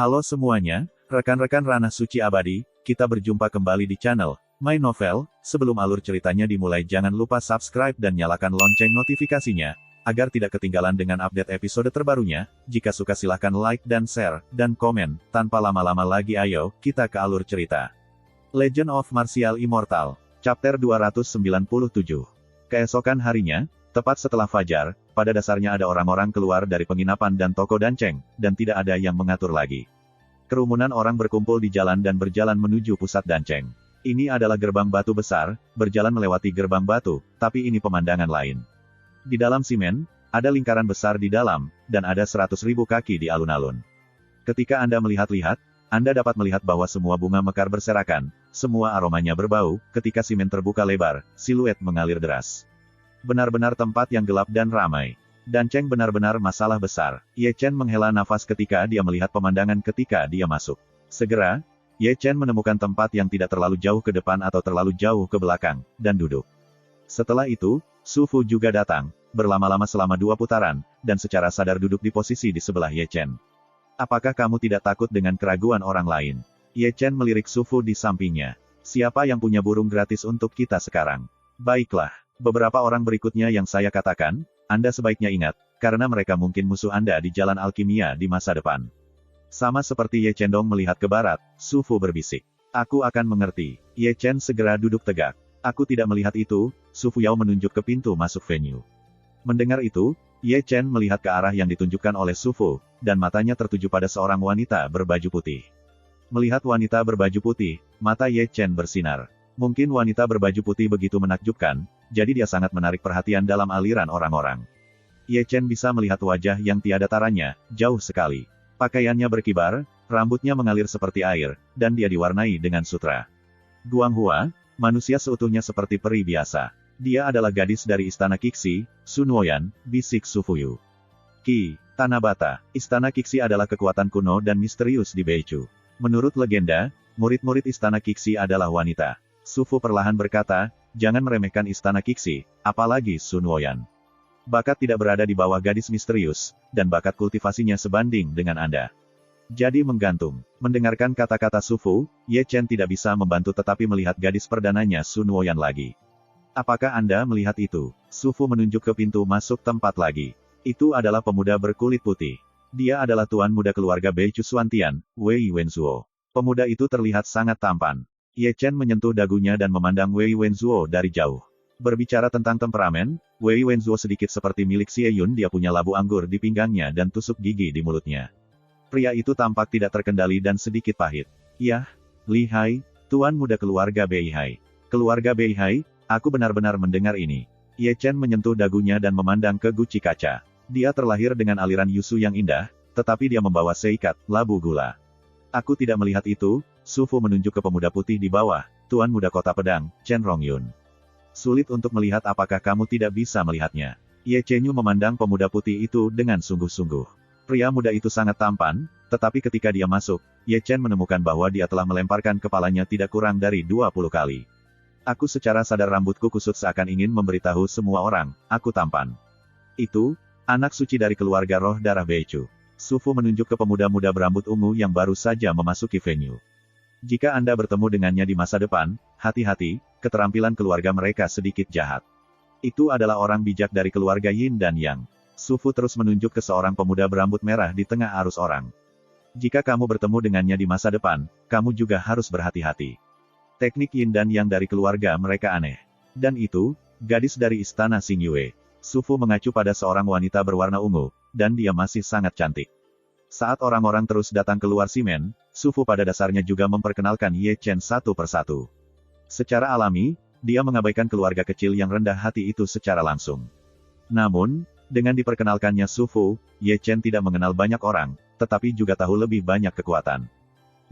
Halo semuanya, rekan-rekan Ranah Suci Abadi, kita berjumpa kembali di channel My Novel. Sebelum alur ceritanya dimulai, jangan lupa subscribe dan nyalakan lonceng notifikasinya, agar tidak ketinggalan dengan update episode terbarunya. Jika suka silahkan like dan share, dan komen. Tanpa lama-lama lagi ayo, kita ke alur cerita. Legend of Martial Immortal, Chapter 297. Keesokan harinya, tepat setelah fajar, pada dasarnya ada orang-orang keluar dari penginapan dan toko danceng, dan tidak ada yang mengatur lagi. Kerumunan orang berkumpul di jalan dan berjalan menuju pusat danceng. Ini adalah gerbang batu besar, berjalan melewati gerbang batu, tapi ini pemandangan lain. Di dalam simen, ada lingkaran besar di dalam, dan ada 100.000 kaki di alun-alun. Ketika Anda melihat-lihat, Anda dapat melihat bahwa semua bunga mekar berserakan, semua aromanya berbau. Ketika simen terbuka lebar, siluet mengalir deras. Benar-benar tempat yang gelap dan ramai. Danceng benar-benar masalah besar. Ye Chen menghela nafas ketika dia melihat pemandangan ketika dia masuk. Segera, Ye Chen menemukan tempat yang tidak terlalu jauh ke depan atau terlalu jauh ke belakang, dan duduk. Setelah itu, Su Fu juga datang, berlama-lama selama 2 putaran, dan secara sadar duduk di posisi di sebelah Ye Chen. Apakah kamu tidak takut dengan keraguan orang lain? Ye Chen melirik Su Fu di sampingnya. Siapa yang punya burung gratis untuk kita sekarang? Baiklah. Beberapa orang berikutnya yang saya katakan, Anda sebaiknya ingat, karena mereka mungkin musuh Anda di jalan alkimia di masa depan. Sama seperti Ye Chen Dong melihat ke barat, Su Fu berbisik. Aku akan mengerti. Ye Chen segera duduk tegak. Aku tidak melihat itu. Su Fu Yao menunjuk ke pintu masuk venue. Mendengar itu, Ye Chen melihat ke arah yang ditunjukkan oleh Su Fu, dan matanya tertuju pada seorang wanita berbaju putih. Melihat wanita berbaju putih, mata Ye Chen bersinar. Mungkin wanita berbaju putih begitu menakjubkan, jadi dia sangat menarik perhatian dalam aliran orang-orang. Ye Chen bisa melihat wajah yang tiada taranya, jauh sekali. Pakaiannya berkibar, rambutnya mengalir seperti air, dan dia diwarnai dengan sutra. Guanghua, manusia seutuhnya seperti peri biasa. Dia adalah gadis dari Istana Qixi, Sun Woyan, bisik Su Fuyu. Qi, Tanah Bata. Istana Qixi adalah kekuatan kuno dan misterius di Beichu. Menurut legenda, murid-murid Istana Qixi adalah wanita. Su Fu perlahan berkata, jangan meremehkan Istana Qixi, apalagi Sun Woyan. Bakat tidak berada di bawah gadis misterius, dan bakat kultivasinya sebanding dengan Anda. Jadi menggantung. Mendengarkan kata-kata Su Fu, Ye Chen tidak bisa membantu tetapi melihat gadis perdananya Sun Woyan lagi. Apakah Anda melihat itu? Su Fu menunjuk ke pintu masuk tempat lagi. Itu adalah pemuda berkulit putih. Dia adalah tuan muda keluarga Beichu Xuantian, Wei Wenzuo. Pemuda itu terlihat sangat tampan. Ye Chen menyentuh dagunya dan memandang Wei Wenzuo dari jauh. Berbicara tentang temperamen, Wei Wenzuo sedikit seperti milik Xie Yun. Dia punya labu anggur di pinggangnya dan tusuk gigi di mulutnya. Pria itu tampak tidak terkendali dan sedikit pahit. Yah, Li Hai, tuan muda keluarga Bei Hai. Keluarga Bei Hai, aku benar-benar mendengar ini. Ye Chen menyentuh dagunya dan memandang ke guci kaca. Dia terlahir dengan aliran yusu yang indah, tetapi dia membawa seikat, labu gula. Aku tidak melihat itu. Su Fu menunjuk ke pemuda putih di bawah, tuan muda kota pedang, Chen Rongyun. Sulit untuk melihat apakah kamu tidak bisa melihatnya. Ye Chen Yu memandang pemuda putih itu dengan sungguh-sungguh. Pria muda itu sangat tampan, tetapi ketika dia masuk, Ye Chen menemukan bahwa dia telah melemparkan kepalanya tidak kurang dari 20 kali. Aku secara sadar rambutku kusut seakan ingin memberitahu semua orang, aku tampan. Itu, anak suci dari keluarga roh darah Beichu. Su Fu menunjuk ke pemuda-muda berambut ungu yang baru saja memasuki venue. Jika Anda bertemu dengannya di masa depan, hati-hati, keterampilan keluarga mereka sedikit jahat. Itu adalah orang bijak dari keluarga Yin dan Yang. Su Fu terus menunjuk ke seorang pemuda berambut merah di tengah arus orang. Jika kamu bertemu dengannya di masa depan, kamu juga harus berhati-hati. Teknik Yin dan Yang dari keluarga mereka aneh. Dan itu, gadis dari istana Xingyue. Su Fu mengacu pada seorang wanita berwarna ungu, dan dia masih sangat cantik. Saat orang-orang terus datang keluar simen, Su Fu pada dasarnya juga memperkenalkan Ye Chen satu persatu. Secara alami, dia mengabaikan keluarga kecil yang rendah hati itu secara langsung. Namun, dengan diperkenalkannya Su Fu, Ye Chen tidak mengenal banyak orang, tetapi juga tahu lebih banyak kekuatan.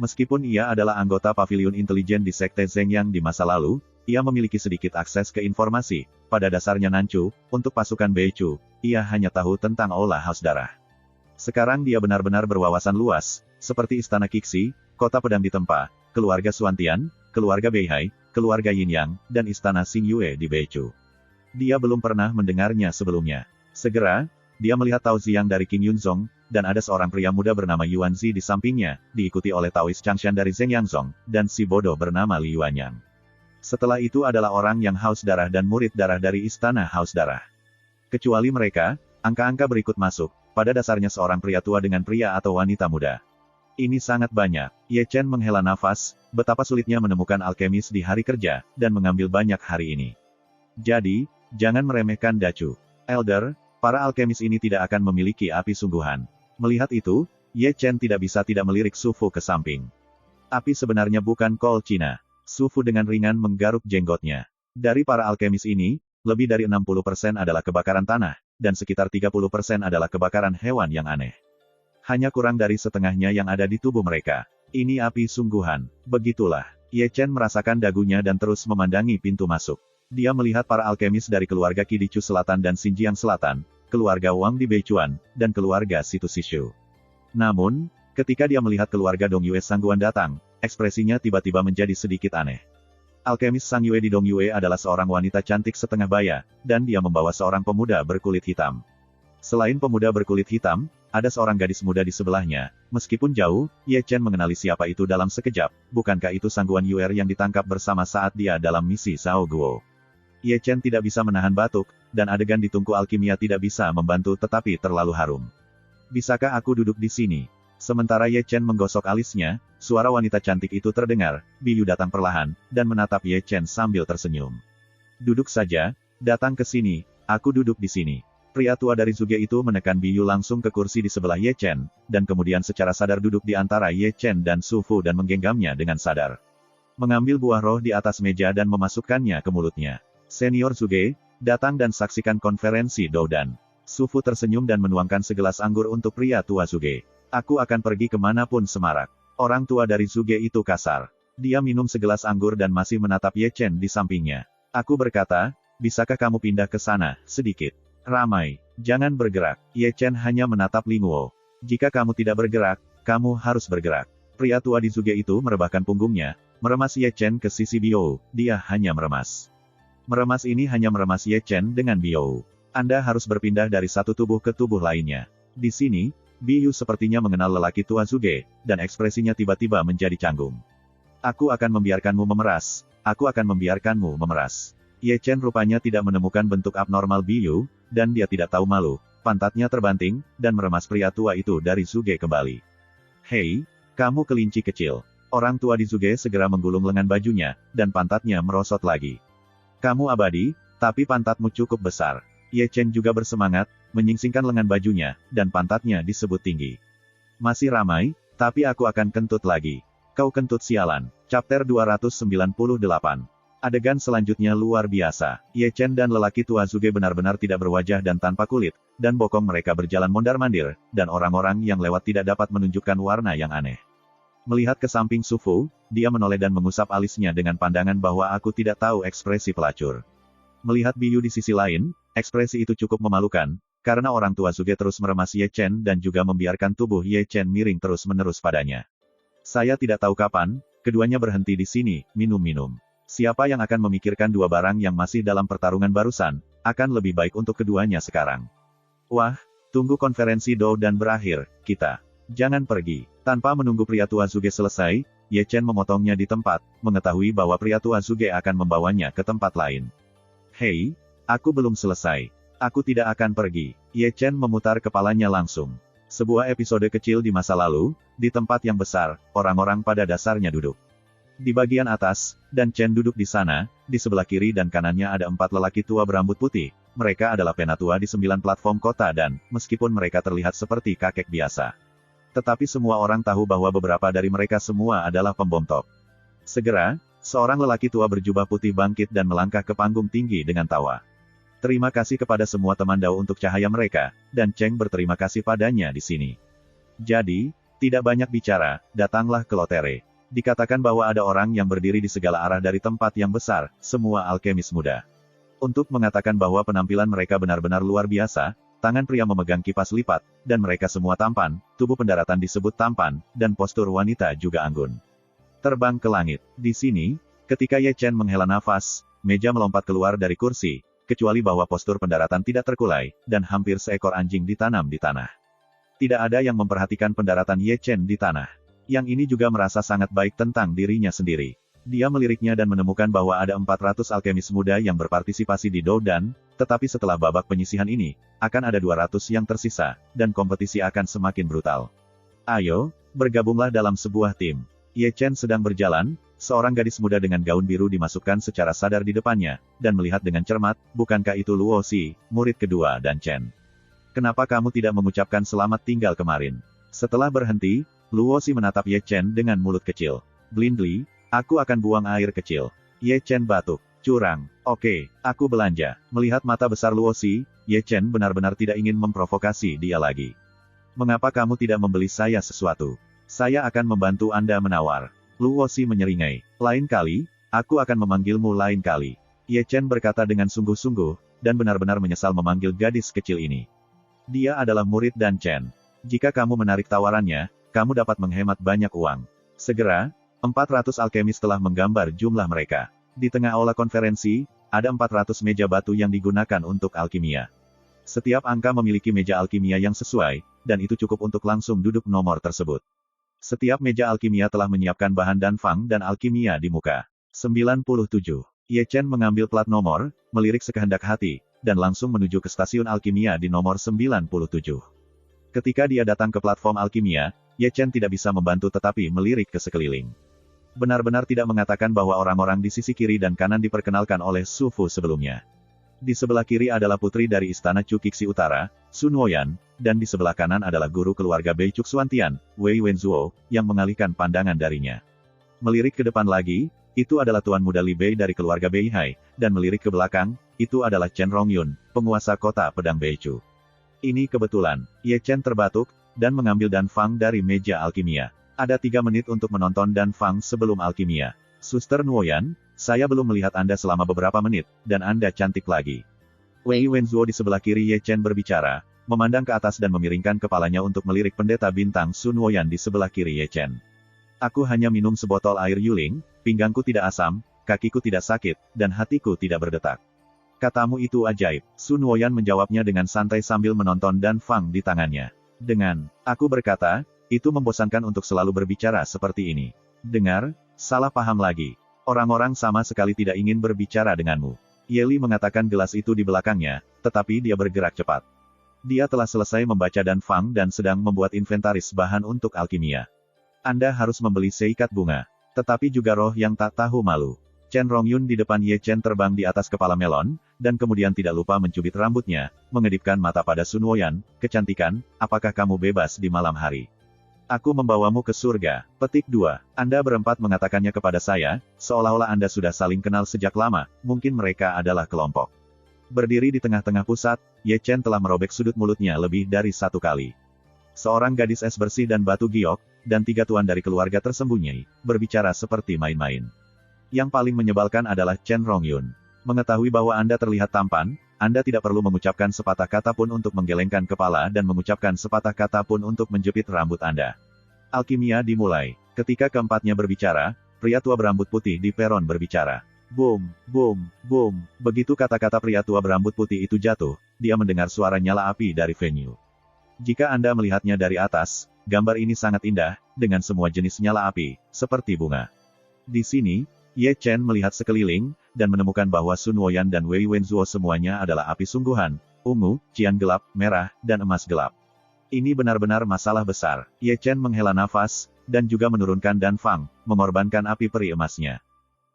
Meskipun ia adalah anggota pavilion intelijen di Sekte Zhengyang di masa lalu, ia memiliki sedikit akses ke informasi. Pada dasarnya Nanchu, untuk pasukan Beichu, ia hanya tahu tentang aula haus darah. Sekarang dia benar-benar berwawasan luas, seperti Istana Qixi, Kota Pedang Ditempa, keluarga Xuantian, keluarga Bei Hai, keluarga Yin Yang, dan Istana Xingyue di Beichu. Dia belum pernah mendengarnya sebelumnya. Segera, dia melihat Tao Ziyang dari King Yunzong, dan ada seorang pria muda bernama Yuan Zi di sampingnya, diikuti oleh Taois Changshan dari Zheng Yangzong, dan si bodoh bernama Li Yuanyang. Setelah itu adalah orang yang haus darah dan murid darah dari Istana Haus Darah. Kecuali mereka, angka-angka berikut masuk, pada dasarnya seorang pria tua dengan pria atau wanita muda. Ini sangat banyak. Ye Chen menghela nafas, betapa sulitnya menemukan alkemis di hari kerja, dan mengambil banyak hari ini. Jadi, jangan meremehkan Dacu. Elder, para alkemis ini tidak akan memiliki api sungguhan. Melihat itu, Ye Chen tidak bisa tidak melirik Su Fu ke samping. Api sebenarnya bukan kol Cina. Su Fu dengan ringan menggaruk jenggotnya. Dari para alkemis ini, lebih dari 60% adalah kebakaran tanah, dan sekitar 30% adalah kebakaran hewan yang aneh. Hanya kurang dari setengahnya yang ada di tubuh mereka. Ini api sungguhan. Begitulah. Ye Chen merasakan dagunya dan terus memandangi pintu masuk. Dia melihat para alkemis dari keluarga Qi di Chu Selatan dan Xinjiang Selatan, keluarga Wang di Beichuan, dan keluarga Situ Sishu. Namun, ketika dia melihat keluarga Dong Yue Sangguan datang, ekspresinya tiba-tiba menjadi sedikit aneh. Alkemis Sang Yue di Dong Yue adalah seorang wanita cantik setengah baya, dan dia membawa seorang pemuda berkulit hitam. Selain pemuda berkulit hitam, ada seorang gadis muda di sebelahnya. Meskipun jauh, Ye Chen mengenali siapa itu dalam sekejap. Bukankah itu Sangguan Yuer yang ditangkap bersama saat dia dalam misi Sao Guo? Ye Chen tidak bisa menahan batuk, dan adegan di tungku alkimia tidak bisa membantu tetapi terlalu harum. Bisakah aku duduk di sini? Sementara Ye Chen menggosok alisnya, suara wanita cantik itu terdengar. Biyu datang perlahan, dan menatap Ye Chen sambil tersenyum. Duduk saja, datang ke sini, aku duduk di sini. Pria tua dari Zuge itu menekan Biyu langsung ke kursi di sebelah Ye Chen, dan kemudian secara sadar duduk di antara Ye Chen dan Su Fu dan menggenggamnya dengan sadar. Mengambil buah roh di atas meja dan memasukkannya ke mulutnya. Senior Zuge, datang dan saksikan konferensi Doudan. Su Fu tersenyum dan menuangkan segelas anggur untuk pria tua Zuge. Aku akan pergi kemanapun semarak. Orang tua dari Zuge itu kasar. Dia minum segelas anggur dan masih menatap Ye Chen di sampingnya. Aku berkata, bisakah kamu pindah ke sana, sedikit? Ramai. Jangan bergerak. Ye Chen hanya menatap Ling Wo. Jika kamu tidak bergerak, kamu harus bergerak. Pria tua di Zuge itu merebahkan punggungnya, meremas Ye Chen ke sisi Biou. Dia hanya meremas. Meremas ini hanya meremas Ye Chen dengan Biou. Anda harus berpindah dari satu tubuh ke tubuh lainnya. Di sini, Biyu sepertinya mengenal lelaki tua Zuge, dan ekspresinya tiba-tiba menjadi canggung. Aku akan membiarkanmu memeras. Aku akan membiarkanmu memeras. Ye Chen rupanya tidak menemukan bentuk abnormal Biyu, dan dia tidak tahu malu. Pantatnya terbanting, dan meremas pria tua itu dari Zuge kembali. Hei, kamu kelinci kecil. Orang tua di Zuge segera menggulung lengan bajunya, dan pantatnya merosot lagi. Kamu abadi, tapi pantatmu cukup besar. Ye Chen juga bersemangat, menyingsingkan lengan bajunya, dan pantatnya disebut tinggi. Masih ramai, tapi aku akan kentut lagi. Kau kentut sialan. Chapter 298. Adegan selanjutnya luar biasa. Ye Chen dan lelaki tua Zuge benar-benar tidak berwajah dan tanpa kulit, dan bokong mereka berjalan mondar-mandir, dan orang-orang yang lewat tidak dapat menunjukkan warna yang aneh. Melihat ke samping Su Fu, dia menoleh dan mengusap alisnya dengan pandangan bahwa aku tidak tahu ekspresi pelacur. Melihat Biyu di sisi lain, ekspresi itu cukup memalukan, karena orang tua Zuge terus meremas Ye Chen dan juga membiarkan tubuh Ye Chen miring terus-menerus padanya. Saya tidak tahu kapan, keduanya berhenti di sini, minum-minum. Siapa yang akan memikirkan dua barang yang masih dalam pertarungan barusan, akan lebih baik untuk keduanya sekarang. Wah, tunggu konferensi Doudan berakhir, kita. Jangan pergi. Tanpa menunggu pria tua Zuge selesai, Ye Chen memotongnya di tempat, mengetahui bahwa pria tua Zuge akan membawanya ke tempat lain. Hei, aku belum selesai. Aku tidak akan pergi. Ye Chen memutar kepalanya langsung. Sebuah episode kecil di masa lalu, di tempat yang besar, orang-orang pada dasarnya duduk. Di bagian atas, dan Chen duduk di sana, di sebelah kiri dan kanannya ada 4 lelaki tua berambut putih. Mereka adalah penatua di 9 platform kota dan, meskipun mereka terlihat seperti kakek biasa. Tetapi semua orang tahu bahwa beberapa dari mereka semua adalah pembom top. Segera, seorang lelaki tua berjubah putih bangkit dan melangkah ke panggung tinggi dengan tawa. Terima kasih kepada semua teman Dao untuk cahaya mereka, dan Cheng berterima kasih padanya di sini. Jadi, tidak banyak bicara, datanglah ke lotere. Dikatakan bahwa ada orang yang berdiri di segala arah dari tempat yang besar, semua alkemis muda. Untuk mengatakan bahwa penampilan mereka benar-benar luar biasa, tangan pria memegang kipas lipat, dan mereka semua tampan, tubuh pendaratan disebut tampan, dan postur wanita juga anggun. Terbang ke langit. Di sini, ketika Ye Chen menghela nafas, meja melompat keluar dari kursi, kecuali bahwa postur pendaratan tidak terkulai, dan hampir seekor anjing ditanam di tanah. Tidak ada yang memperhatikan pendaratan Ye Chen di tanah. Yang ini juga merasa sangat baik tentang dirinya sendiri. Dia meliriknya dan menemukan bahwa ada 400 alkemis muda yang berpartisipasi di Doudan, tetapi setelah babak penyisihan ini, akan ada 200 yang tersisa, dan kompetisi akan semakin brutal. Ayo, bergabunglah dalam sebuah tim. Ye Chen sedang berjalan, seorang gadis muda dengan gaun biru dimasukkan secara sadar di depannya, dan melihat dengan cermat, bukankah itu Luo Xi, murid kedua dan Chen? Kenapa kamu tidak mengucapkan selamat tinggal kemarin? Setelah berhenti, Luo Xi menatap Ye Chen dengan mulut kecil. Blindly, aku akan buang air kecil. Ye Chen batuk. Curang. Oke, aku belanja. Melihat mata besar Luo Xi, Ye Chen benar-benar tidak ingin memprovokasi dia lagi. Mengapa kamu tidak membeli saya sesuatu? Saya akan membantu Anda menawar. Luo Xi menyeringai. Lain kali, aku akan memanggilmu lain kali. Ye Chen berkata dengan sungguh-sungguh, dan benar-benar menyesal memanggil gadis kecil ini. Dia adalah murid dan Chen. Jika kamu menarik tawarannya, kamu dapat menghemat banyak uang. Segera, 400 alkemis telah menggambar jumlah mereka. Di tengah aula konferensi, ada 400 meja batu yang digunakan untuk alkimia. Setiap angka memiliki meja alkimia yang sesuai, dan itu cukup untuk langsung duduk nomor tersebut. Setiap meja alkimia telah menyiapkan bahan danfang dan alkimia di muka. 97. Ye Chen mengambil plat nomor, melirik sekehendak hati, dan langsung menuju ke stasiun alkimia di nomor 97. Ketika dia datang ke platform alkimia, Ye Chen tidak bisa membantu tetapi melirik ke sekeliling. Benar-benar tidak mengatakan bahwa orang-orang di sisi kiri dan kanan diperkenalkan oleh Su Fu sebelumnya. Di sebelah kiri adalah putri dari istana Chu Kixi Utara, Sun Woyan, dan di sebelah kanan adalah guru keluarga Bei Cuksuantian, Wei Wenzuo, yang mengalihkan pandangan darinya. Melirik ke depan lagi, itu adalah Tuan Muda Li Bei dari keluarga Bei Hai, dan melirik ke belakang, itu adalah Chen Rongyun, penguasa kota pedang Beichu. Ini kebetulan. Ye Chen terbatuk, dan mengambil danfang dari meja alkimia. Ada 3 menit untuk menonton danfang sebelum alkimia. Suster Nuoyan, saya belum melihat Anda selama beberapa menit, dan Anda cantik lagi. Wei Wenzuo di sebelah kiri Ye Chen berbicara, memandang ke atas dan memiringkan kepalanya untuk melirik pendeta bintang Sun Woyan di sebelah kiri Ye Chen. Aku hanya minum sebotol air Yuling, pinggangku tidak asam, kakiku tidak sakit, dan hatiku tidak berdetak. Katamu itu ajaib. Sun Woyan menjawabnya dengan santai sambil menonton danfang di tangannya. Aku berkata, itu membosankan untuk selalu berbicara seperti ini. Dengar, salah paham lagi. Orang-orang sama sekali tidak ingin berbicara denganmu. Ye Li mengatakan gelas itu di belakangnya, tetapi dia bergerak cepat. Dia telah selesai membaca danfang dan sedang membuat inventaris bahan untuk alkimia. Anda harus membeli seikat bunga. Tetapi juga roh yang tak tahu malu. Chen Rongyun di depan Ye Chen terbang di atas kepala melon, dan kemudian tidak lupa mencubit rambutnya, mengedipkan mata pada Sun Woyan, kecantikan, apakah kamu bebas di malam hari? Aku membawamu ke surga. Petik 2. Anda berempat mengatakannya kepada saya, seolah-olah Anda sudah saling kenal sejak lama, mungkin mereka adalah kelompok. Berdiri di tengah-tengah pusat, Ye Chen telah merobek sudut mulutnya lebih dari 1 kali. Seorang gadis es bersih dan batu giok, dan 3 tuan dari keluarga tersembunyi, berbicara seperti main-main. Yang paling menyebalkan adalah Chen Rongyun. Mengetahui bahwa Anda terlihat tampan, Anda tidak perlu mengucapkan sepatah kata pun untuk menggelengkan kepala dan mengucapkan sepatah kata pun untuk menjepit rambut Anda. Alkimia dimulai. Ketika keempatnya berbicara, pria tua berambut putih di peron berbicara. Boom, boom, boom. Begitu kata-kata pria tua berambut putih itu jatuh, dia mendengar suara nyala api dari venue. Jika Anda melihatnya dari atas, gambar ini sangat indah, dengan semua jenis nyala api, seperti bunga. Di sini, Ye Chen melihat sekeliling, dan menemukan bahwa Sun Woyan dan Wei Wenzuo semuanya adalah api sungguhan, ungu, cian gelap, merah, dan emas gelap. Ini benar-benar masalah besar. Ye Chen menghela nafas, dan juga menurunkan danfang, mengorbankan api peri emasnya.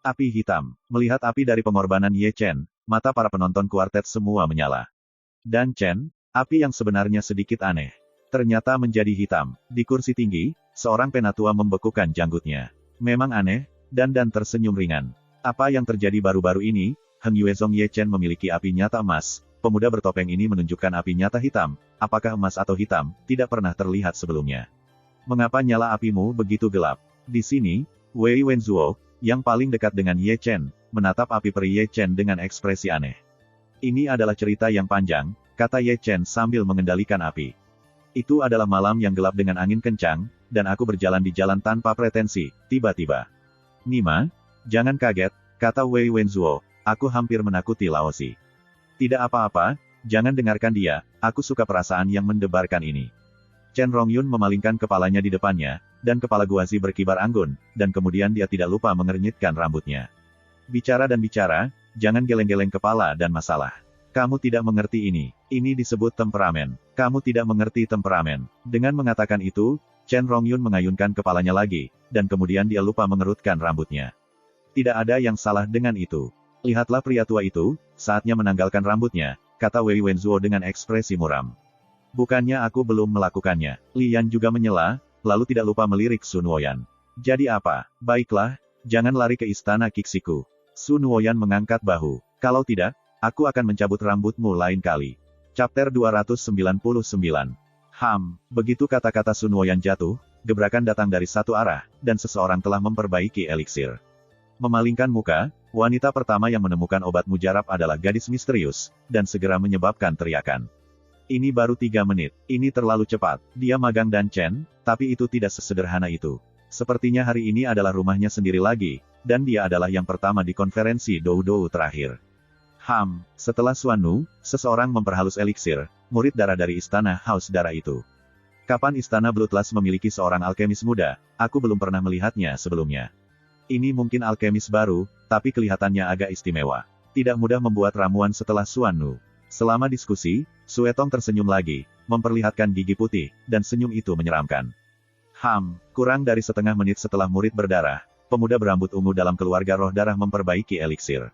Api hitam. Melihat api dari pengorbanan Ye Chen, mata para penonton kuartet semua menyala. Dan Chen, api yang sebenarnya sedikit aneh. Ternyata menjadi hitam. Di kursi tinggi, seorang penatua membekukan janggutnya. Memang aneh, dan tersenyum ringan. Apa yang terjadi baru-baru ini? Heng Yuezong Ye Chen memiliki api nyata emas. Pemuda bertopeng ini menunjukkan api nyata hitam. Apakah emas atau hitam, tidak pernah terlihat sebelumnya. Mengapa nyala apimu begitu gelap? Di sini, Wei Wenzuo, yang paling dekat dengan Ye Chen, menatap api peri Ye Chen dengan ekspresi aneh. Ini adalah cerita yang panjang, kata Ye Chen sambil mengendalikan api. Itu adalah malam yang gelap dengan angin kencang, dan aku berjalan di jalan tanpa pretensi, tiba-tiba. Nima, jangan kaget, kata Wei Wenzuo, aku hampir menakuti Laozi. Tidak apa-apa, jangan dengarkan dia, aku suka perasaan yang mendebarkan ini. Chen Rongyun memalingkan kepalanya di depannya, dan kepala Guazi berkibar anggun, dan kemudian dia tidak lupa mengernyitkan rambutnya. Bicara dan bicara, jangan geleng-geleng kepala dan masalah. Kamu tidak mengerti ini. Ini disebut temperamen. Kamu tidak mengerti temperamen. Dengan mengatakan itu, Chen Rongyun mengayunkan kepalanya lagi, dan kemudian dia lupa mengerutkan rambutnya. Tidak ada yang salah dengan itu. Lihatlah pria tua itu, saatnya menanggalkan rambutnya, kata Wei Wenzuo dengan ekspresi muram. Bukannya aku belum melakukannya. Li Yan juga menyela, lalu tidak lupa melirik Sun Woyan. Jadi apa? Baiklah, jangan lari ke istana Kixiku. Sun Woyan mengangkat bahu. Kalau tidak, aku akan mencabut rambutmu lain kali. Chapter 299. Begitu kata-kata Sun Woyan jatuh, gebrakan datang dari satu arah, dan seseorang telah memperbaiki eliksir. Memalingkan muka, wanita pertama yang menemukan obat mujarab adalah gadis misterius, dan segera menyebabkan teriakan. Ini baru 3 menit, ini terlalu cepat. Dia magang dan Chen, tapi itu tidak sesederhana itu. Sepertinya hari ini adalah rumahnya sendiri lagi, dan dia adalah yang pertama di konferensi Dou terakhir. Setelah Suanu, seseorang memperhalus eliksir, murid darah dari istana Haus Darah itu. Kapan istana Bloodlust memiliki seorang alkemis muda? Aku belum pernah melihatnya sebelumnya. Ini mungkin alkemis baru, tapi kelihatannya agak istimewa. Tidak mudah membuat ramuan setelah Suanu. Selama diskusi, Suetong tersenyum lagi, memperlihatkan gigi putih, dan senyum itu menyeramkan. Kurang dari setengah menit setelah murid berdarah, pemuda berambut ungu dalam keluarga roh darah memperbaiki eliksir.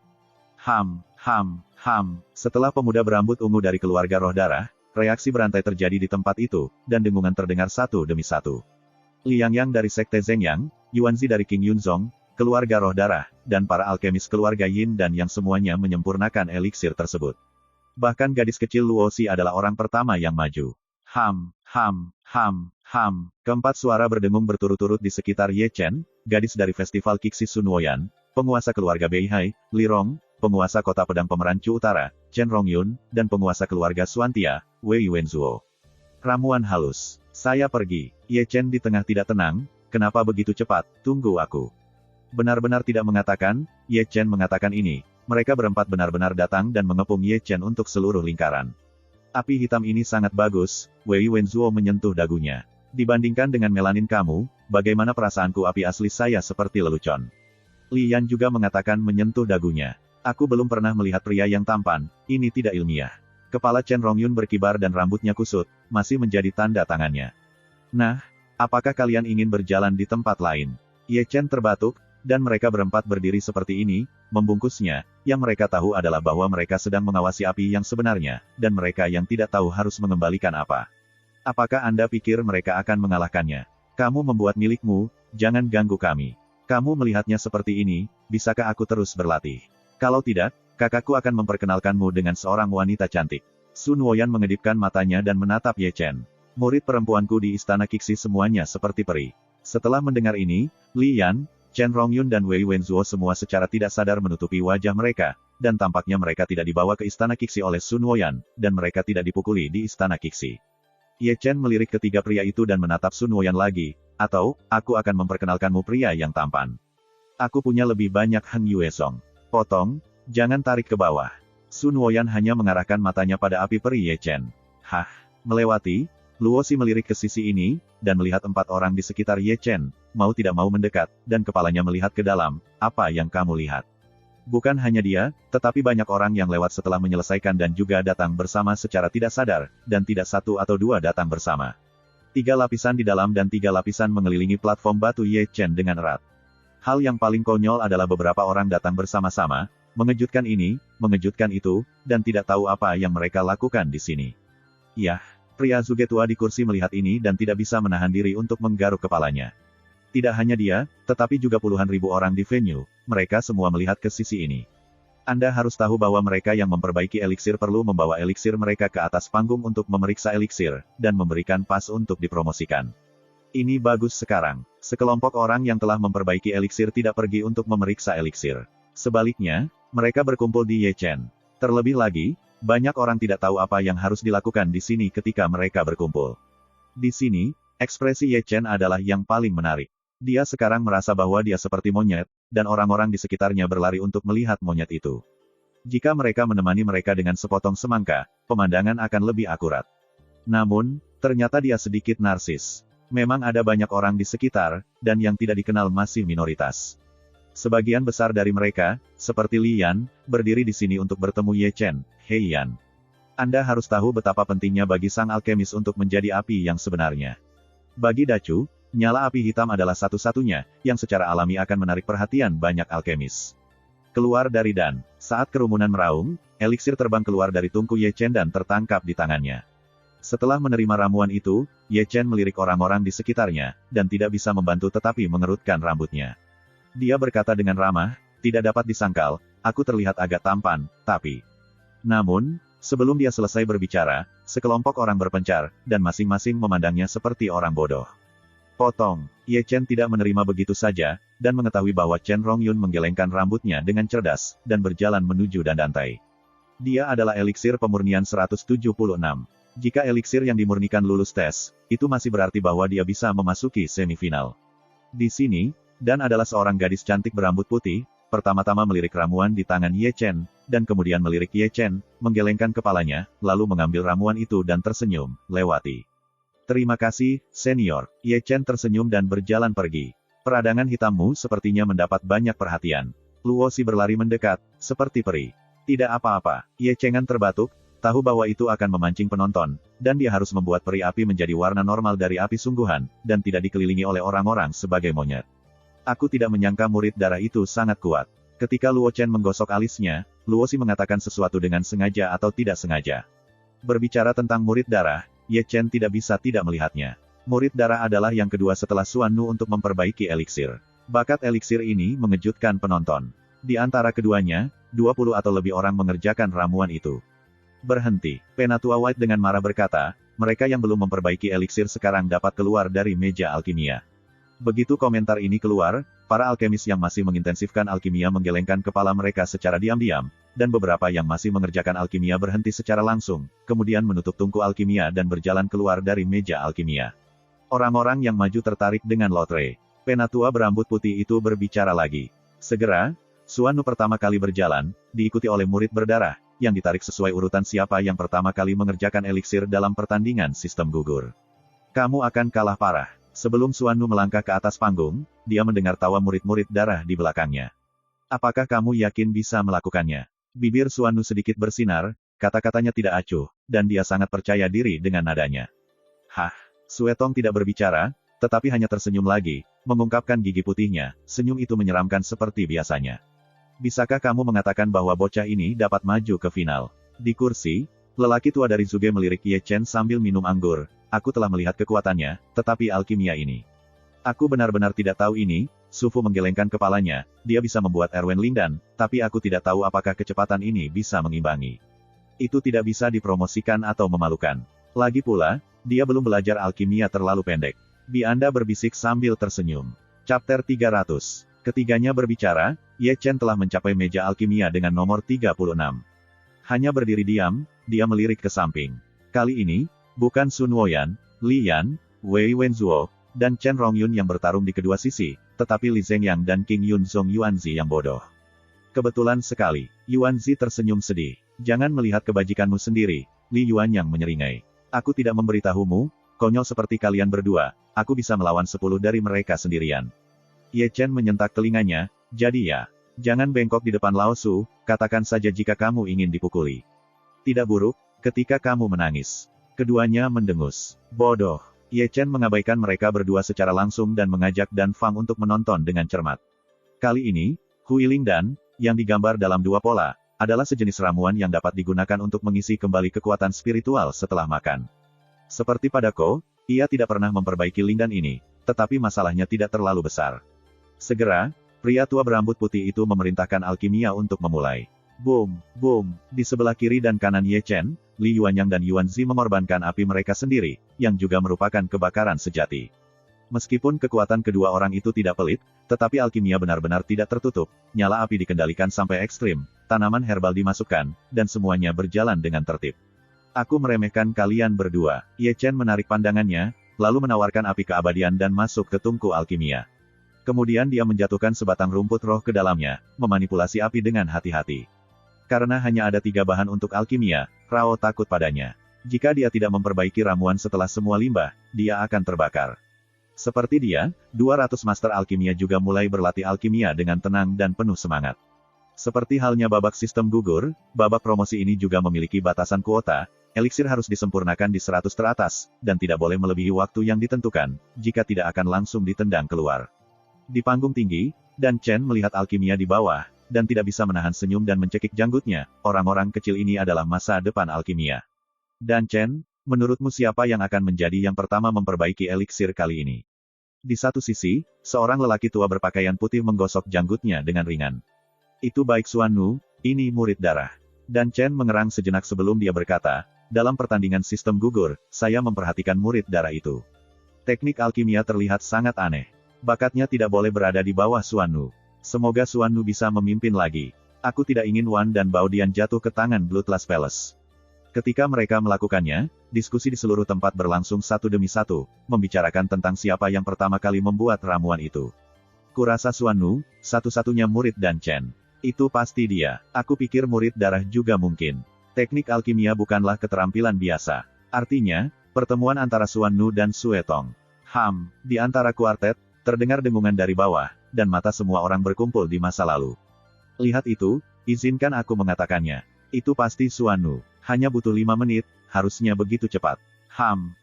Setelah pemuda berambut ungu dari keluarga roh darah, reaksi berantai terjadi di tempat itu, dan dengungan terdengar satu demi satu. Liang Yang dari Sekte Zhengyang, Yuanzi dari King Yunzong, keluarga roh darah, dan para alkemis keluarga Yin dan yang semuanya menyempurnakan eliksir tersebut. Bahkan gadis kecil Luosi adalah orang pertama yang maju. Keempat suara berdengung berturut-turut di sekitar Ye Chen, gadis dari festival Kixi Sun Woyan, penguasa keluarga Beihai, Li Rong, penguasa kota pedang pemeran Chu Utara, Chen Rongyun, dan penguasa keluarga Xuantia, Wei Wenzuo. Ramuan halus. Saya pergi. Ye Chen di tengah tidak tenang, kenapa begitu cepat, tunggu aku. Benar-benar tidak mengatakan, Ye Chen mengatakan ini. Mereka berempat benar-benar datang dan mengepung Ye Chen untuk seluruh lingkaran. Api hitam ini sangat bagus, Wei Wenzuo menyentuh dagunya. Dibandingkan dengan melanin kamu, bagaimana perasaanku api asli saya seperti lelucon. Li Yan juga mengatakan menyentuh dagunya. Aku belum pernah melihat pria yang tampan, ini tidak ilmiah. Kepala Chen Rongyun berkibar dan rambutnya kusut, masih menjadi tanda tangannya. Nah, apakah kalian ingin berjalan di tempat lain? Ye Chen terbatuk, dan mereka berempat berdiri seperti ini, membungkusnya, yang mereka tahu adalah bahwa mereka sedang mengawasi api yang sebenarnya, dan mereka yang tidak tahu harus mengembalikan apa. Apakah Anda pikir mereka akan mengalahkannya? Kamu membuat milikmu, jangan ganggu kami. Kamu melihatnya seperti ini, bisakah aku terus berlatih? Kalau tidak, kakakku akan memperkenalkanmu dengan seorang wanita cantik. Sun Woyan mengedipkan matanya dan menatap Ye Chen. Murid perempuanku di istana Kixi semuanya seperti peri. Setelah mendengar ini, Li Yan, Chen Rongyun dan Wei Wenzuo semua secara tidak sadar menutupi wajah mereka, dan tampaknya mereka tidak dibawa ke istana Kixi oleh Sun Woyan, dan mereka tidak dipukuli di istana Kixi. Ye Chen melirik ketiga pria itu dan menatap Sun Woyan lagi, atau, aku akan memperkenalkanmu pria yang tampan. Aku punya lebih banyak Heng Yue Song. Potong, jangan tarik ke bawah. Sun Woyan hanya mengarahkan matanya pada api peri Ye Chen. Melewati, Luosi melirik ke sisi ini, dan melihat 4 orang di sekitar Ye Chen, mau tidak mau mendekat, dan kepalanya melihat ke dalam, apa yang kamu lihat? Bukan hanya dia, tetapi banyak orang yang lewat setelah menyelesaikan dan juga datang bersama secara tidak sadar, dan tidak 1 atau 2 datang bersama. 3 lapisan di dalam dan 3 lapisan mengelilingi platform batu Ye Chen dengan erat. Hal yang paling konyol adalah beberapa orang datang bersama-sama, mengejutkan ini, mengejutkan itu, dan tidak tahu apa yang mereka lakukan di sini. Yah. Pria Zuge tua di kursi melihat ini dan tidak bisa menahan diri untuk menggaruk kepalanya. Tidak hanya dia, tetapi juga puluhan ribu orang di venue, mereka semua melihat ke sisi ini. Anda harus tahu bahwa mereka yang memperbaiki eliksir perlu membawa eliksir mereka ke atas panggung untuk memeriksa eliksir, dan memberikan pas untuk dipromosikan. Ini bagus sekarang. Sekelompok orang yang telah memperbaiki eliksir tidak pergi untuk memeriksa eliksir. Sebaliknya, mereka berkumpul di Ye Chen. Terlebih lagi, banyak orang tidak tahu apa yang harus dilakukan di sini ketika mereka berkumpul. Di sini, ekspresi Ye Chen adalah yang paling menarik. Dia sekarang merasa bahwa dia seperti monyet, dan orang-orang di sekitarnya berlari untuk melihat monyet itu. Jika mereka menemani mereka dengan sepotong semangka, pemandangan akan lebih akurat. Namun, Ternyata dia sedikit narsis. Memang ada banyak orang di sekitar, dan yang tidak dikenal masih minoritas. Sebagian besar dari mereka, seperti Li Yan, berdiri di sini untuk bertemu Ye Chen. Hei Yan. Anda harus tahu betapa pentingnya bagi sang alkemis untuk menjadi api yang sebenarnya. Bagi Dacu, nyala api hitam adalah satu-satunya, yang secara alami akan menarik perhatian banyak alkemis. Keluar dari Dan. Saat kerumunan meraung, eliksir terbang keluar dari tungku Ye Chen dan tertangkap di tangannya. Setelah menerima ramuan itu, Ye Chen melirik orang-orang di sekitarnya, dan tidak bisa membantu tetapi mengerutkan rambutnya. Dia berkata dengan ramah, tidak dapat disangkal, aku terlihat agak tampan, tapi... Namun, sebelum dia selesai berbicara, sekelompok orang berpencar, dan masing-masing memandangnya seperti orang bodoh. Potong. Ye Chen tidak menerima begitu saja, dan mengetahui bahwa Chen Rongyun menggelengkan rambutnya dengan cerdas, dan berjalan menuju dandantai. Dia adalah eliksir pemurnian 176. Jika eliksir yang dimurnikan lulus tes, itu masih berarti bahwa dia bisa memasuki semifinal. Di sini, Dan adalah seorang gadis cantik berambut putih, pertama-tama melirik ramuan di tangan Ye Chen, dan kemudian melirik Ye Chen, menggelengkan kepalanya, lalu mengambil ramuan itu dan tersenyum, lewati. Terima kasih, senior. Ye Chen tersenyum dan berjalan pergi. Peradangan hitammu sepertinya mendapat banyak perhatian. Luo Si berlari mendekat, seperti peri. Tidak apa-apa, Ye Chengan terbatuk, tahu bahwa itu akan memancing penonton, dan dia harus membuat peri api menjadi warna normal dari api sungguhan, dan tidak dikelilingi oleh orang-orang sebagai monyet. Aku tidak menyangka murid darah itu sangat kuat. Ketika Luo Chen menggosok alisnya, Luo Si mengatakan sesuatu dengan sengaja atau tidak sengaja. Berbicara tentang murid darah, Ye Chen tidak bisa tidak melihatnya. Murid darah adalah yang kedua setelah Xuan Nu untuk memperbaiki eliksir. Bakat eliksir ini mengejutkan penonton. Di antara keduanya, 20 atau lebih orang mengerjakan ramuan itu. Berhenti. Penatua White dengan marah berkata, mereka yang belum memperbaiki eliksir sekarang dapat keluar dari meja alkimia. Begitu komentar ini keluar, para alkemis yang masih mengintensifkan alkimia menggelengkan kepala mereka secara diam-diam, dan beberapa yang masih mengerjakan alkimia berhenti secara langsung, kemudian menutup tungku alkimia dan berjalan keluar dari meja alkimia. Orang-orang yang maju tertarik dengan lotre. Penatua berambut putih itu berbicara lagi. Segera, Xuan Nu pertama kali berjalan, diikuti oleh murid berdarah, yang ditarik sesuai urutan siapa yang pertama kali mengerjakan eliksir dalam pertandingan sistem gugur. Kamu akan kalah parah. Sebelum Xuan Nu melangkah ke atas panggung, dia mendengar tawa murid-murid darah di belakangnya. Apakah kamu yakin bisa melakukannya? Bibir Xuan Nu sedikit bersinar, kata-katanya tidak acuh, dan dia sangat percaya diri dengan nadanya. Hah, Suetong tidak berbicara, tetapi hanya tersenyum lagi, mengungkapkan gigi putihnya, senyum itu menyeramkan seperti biasanya. Bisakah kamu mengatakan bahwa bocah ini dapat maju ke final? Di kursi, lelaki tua dari Zuge melirik Ye Chen sambil minum anggur. Aku telah melihat kekuatannya, tetapi alkimia ini. Aku benar-benar tidak tahu ini, Su Fu menggelengkan kepalanya, dia bisa membuat Erwen Lindan, tapi aku tidak tahu apakah kecepatan ini bisa mengimbangi. Itu tidak bisa dipromosikan atau memalukan. Lagi pula, dia belum belajar alkimia terlalu pendek. Bi Anda berbisik sambil tersenyum. Chapter 300. Ketiganya berbicara, Ye Chen telah mencapai meja alkimia dengan nomor 36. Hanya berdiri diam, dia melirik ke samping. Kali ini, bukan Sun Woyan, Li Yan, Wei Wenzuo, dan Chen Rongyun yang bertarung di kedua sisi, tetapi Li Zhengyang dan King Yun Zong Yuanzi yang bodoh. Kebetulan sekali, Yuanzi tersenyum sedih. Jangan melihat kebajikanmu sendiri, Li Yuan yang menyeringai. Aku tidak memberitahumu, konyol seperti kalian berdua, aku bisa melawan 10 dari mereka sendirian. Ye Chen menyentak telinganya, jadi ya, jangan bengkok di depan Lao Su, katakan saja jika kamu ingin dipukuli. Tidak buruk, ketika kamu menangis. Keduanya mendengus. Bodoh. Ye Chen mengabaikan mereka berdua secara langsung dan mengajak Dan Fang untuk menonton dengan cermat. Kali ini, Hui Ling Dan, yang digambar dalam dua pola, adalah sejenis ramuan yang dapat digunakan untuk mengisi kembali kekuatan spiritual setelah makan. Seperti pada Ko, ia tidak pernah memperbaiki Ling Dan ini, tetapi masalahnya tidak terlalu besar. Segera, pria tua berambut putih itu memerintahkan alkimia untuk memulai. Boom, boom, di sebelah kiri dan kanan Ye Chen, Li Yuanyang dan Yuanzi mengorbankan api mereka sendiri, yang juga merupakan kebakaran sejati. Meskipun kekuatan kedua orang itu tidak pelit, tetapi alkimia benar-benar tidak tertutup, nyala api dikendalikan sampai ekstrim, tanaman herbal dimasukkan, dan semuanya berjalan dengan tertib. Aku meremehkan kalian berdua. Ye Chen menarik pandangannya, lalu menawarkan api keabadian dan masuk ke tungku alkimia. Kemudian dia menjatuhkan sebatang rumput roh ke dalamnya, memanipulasi api dengan hati-hati. Karena hanya ada 3 bahan untuk alkimia, Rao takut padanya. Jika dia tidak memperbaiki ramuan setelah semua limbah, dia akan terbakar. Seperti dia, 200 master alkimia juga mulai berlatih alkimia dengan tenang dan penuh semangat. Seperti halnya babak sistem gugur, babak promosi ini juga memiliki batasan kuota, eliksir harus disempurnakan di 100 teratas, dan tidak boleh melebihi waktu yang ditentukan, jika tidak akan langsung ditendang keluar. Di panggung tinggi, Dan Chen melihat alkimia di bawah, dan tidak bisa menahan senyum dan mencekik janggutnya, orang-orang kecil ini adalah masa depan alkimia. Dan Chen, menurutmu siapa yang akan menjadi yang pertama memperbaiki eliksir kali ini? Di satu sisi, seorang lelaki tua berpakaian putih menggosok janggutnya dengan ringan. Itu baik Xuan Nu, ini murid darah. Dan Chen mengerang sejenak sebelum dia berkata, dalam pertandingan sistem gugur, saya memperhatikan murid darah itu. Teknik alkimia terlihat sangat aneh. Bakatnya tidak boleh berada di bawah Xuan Nu. Semoga Xuan Nu bisa memimpin lagi. Aku tidak ingin Wan dan Bao Dian jatuh ke tangan Bloodlust Palace. Ketika mereka melakukannya, diskusi di seluruh tempat berlangsung satu demi satu, membicarakan tentang siapa yang pertama kali membuat ramuan itu. Kurasa Xuan Nu, satu-satunya murid Dan Chen. Itu pasti dia. Aku pikir murid darah juga mungkin. Teknik alkimia bukanlah keterampilan biasa. Artinya, pertemuan antara Xuan Nu dan Xue Tong. Di antara kuartet, terdengar dengungan dari bawah, dan mata semua orang berkumpul di masa lalu. Lihat itu, izinkan aku mengatakannya. Itu pasti Xuan Nu. Hanya butuh 5 menit, harusnya begitu cepat.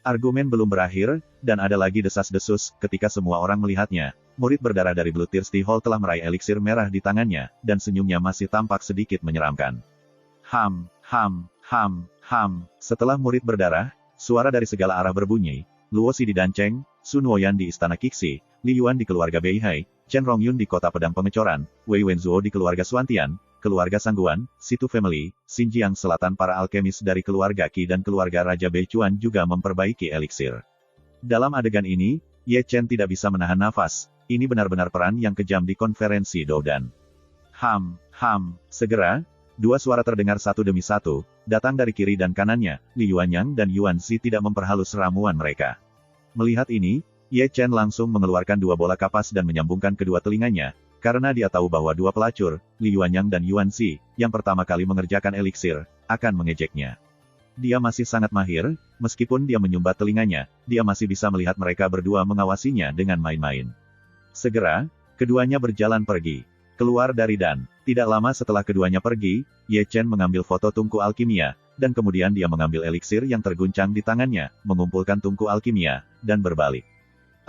Argumen belum berakhir, dan ada lagi desas-desus, ketika semua orang melihatnya. Murid berdarah dari Bloodthirsty Hall telah meraih eliksir merah di tangannya, dan senyumnya masih tampak sedikit menyeramkan. Setelah murid berdarah, suara dari segala arah berbunyi. Luosi di Dancheng, Sun Woyan di Istana Kixi, Li Yuan di keluarga Beihai, Chen Rongyun di kota pedang pengecoran, Wei Wenzuo di keluarga Xuantian, keluarga Sangguan, Situ Family, Xinjiang Selatan para alkemis dari keluarga Qi dan keluarga Raja Beichuan juga memperbaiki eliksir. Dalam adegan ini, Ye Chen tidak bisa menahan nafas, ini benar-benar peran yang kejam di konferensi Doudan. Segera, dua suara terdengar satu demi satu, datang dari kiri dan kanannya, Li Yuanyang dan Yuan Xi tidak memperhalus ramuan mereka. Melihat ini, Ye Chen langsung mengeluarkan dua bola kapas dan menyambungkan kedua telinganya, karena dia tahu bahwa dua pelacur, Li Yuanyang dan Yuan Xi, yang pertama kali mengerjakan eliksir, akan mengejeknya. Dia masih sangat mahir, meskipun dia menyumbat telinganya, dia masih bisa melihat mereka berdua mengawasinya dengan main-main. Segera, keduanya berjalan pergi. Keluar dari Dan. Tidak lama setelah keduanya pergi, Ye Chen mengambil foto tungku alkimia, dan kemudian dia mengambil eliksir yang terguncang di tangannya, mengumpulkan tungku alkimia, dan berbalik.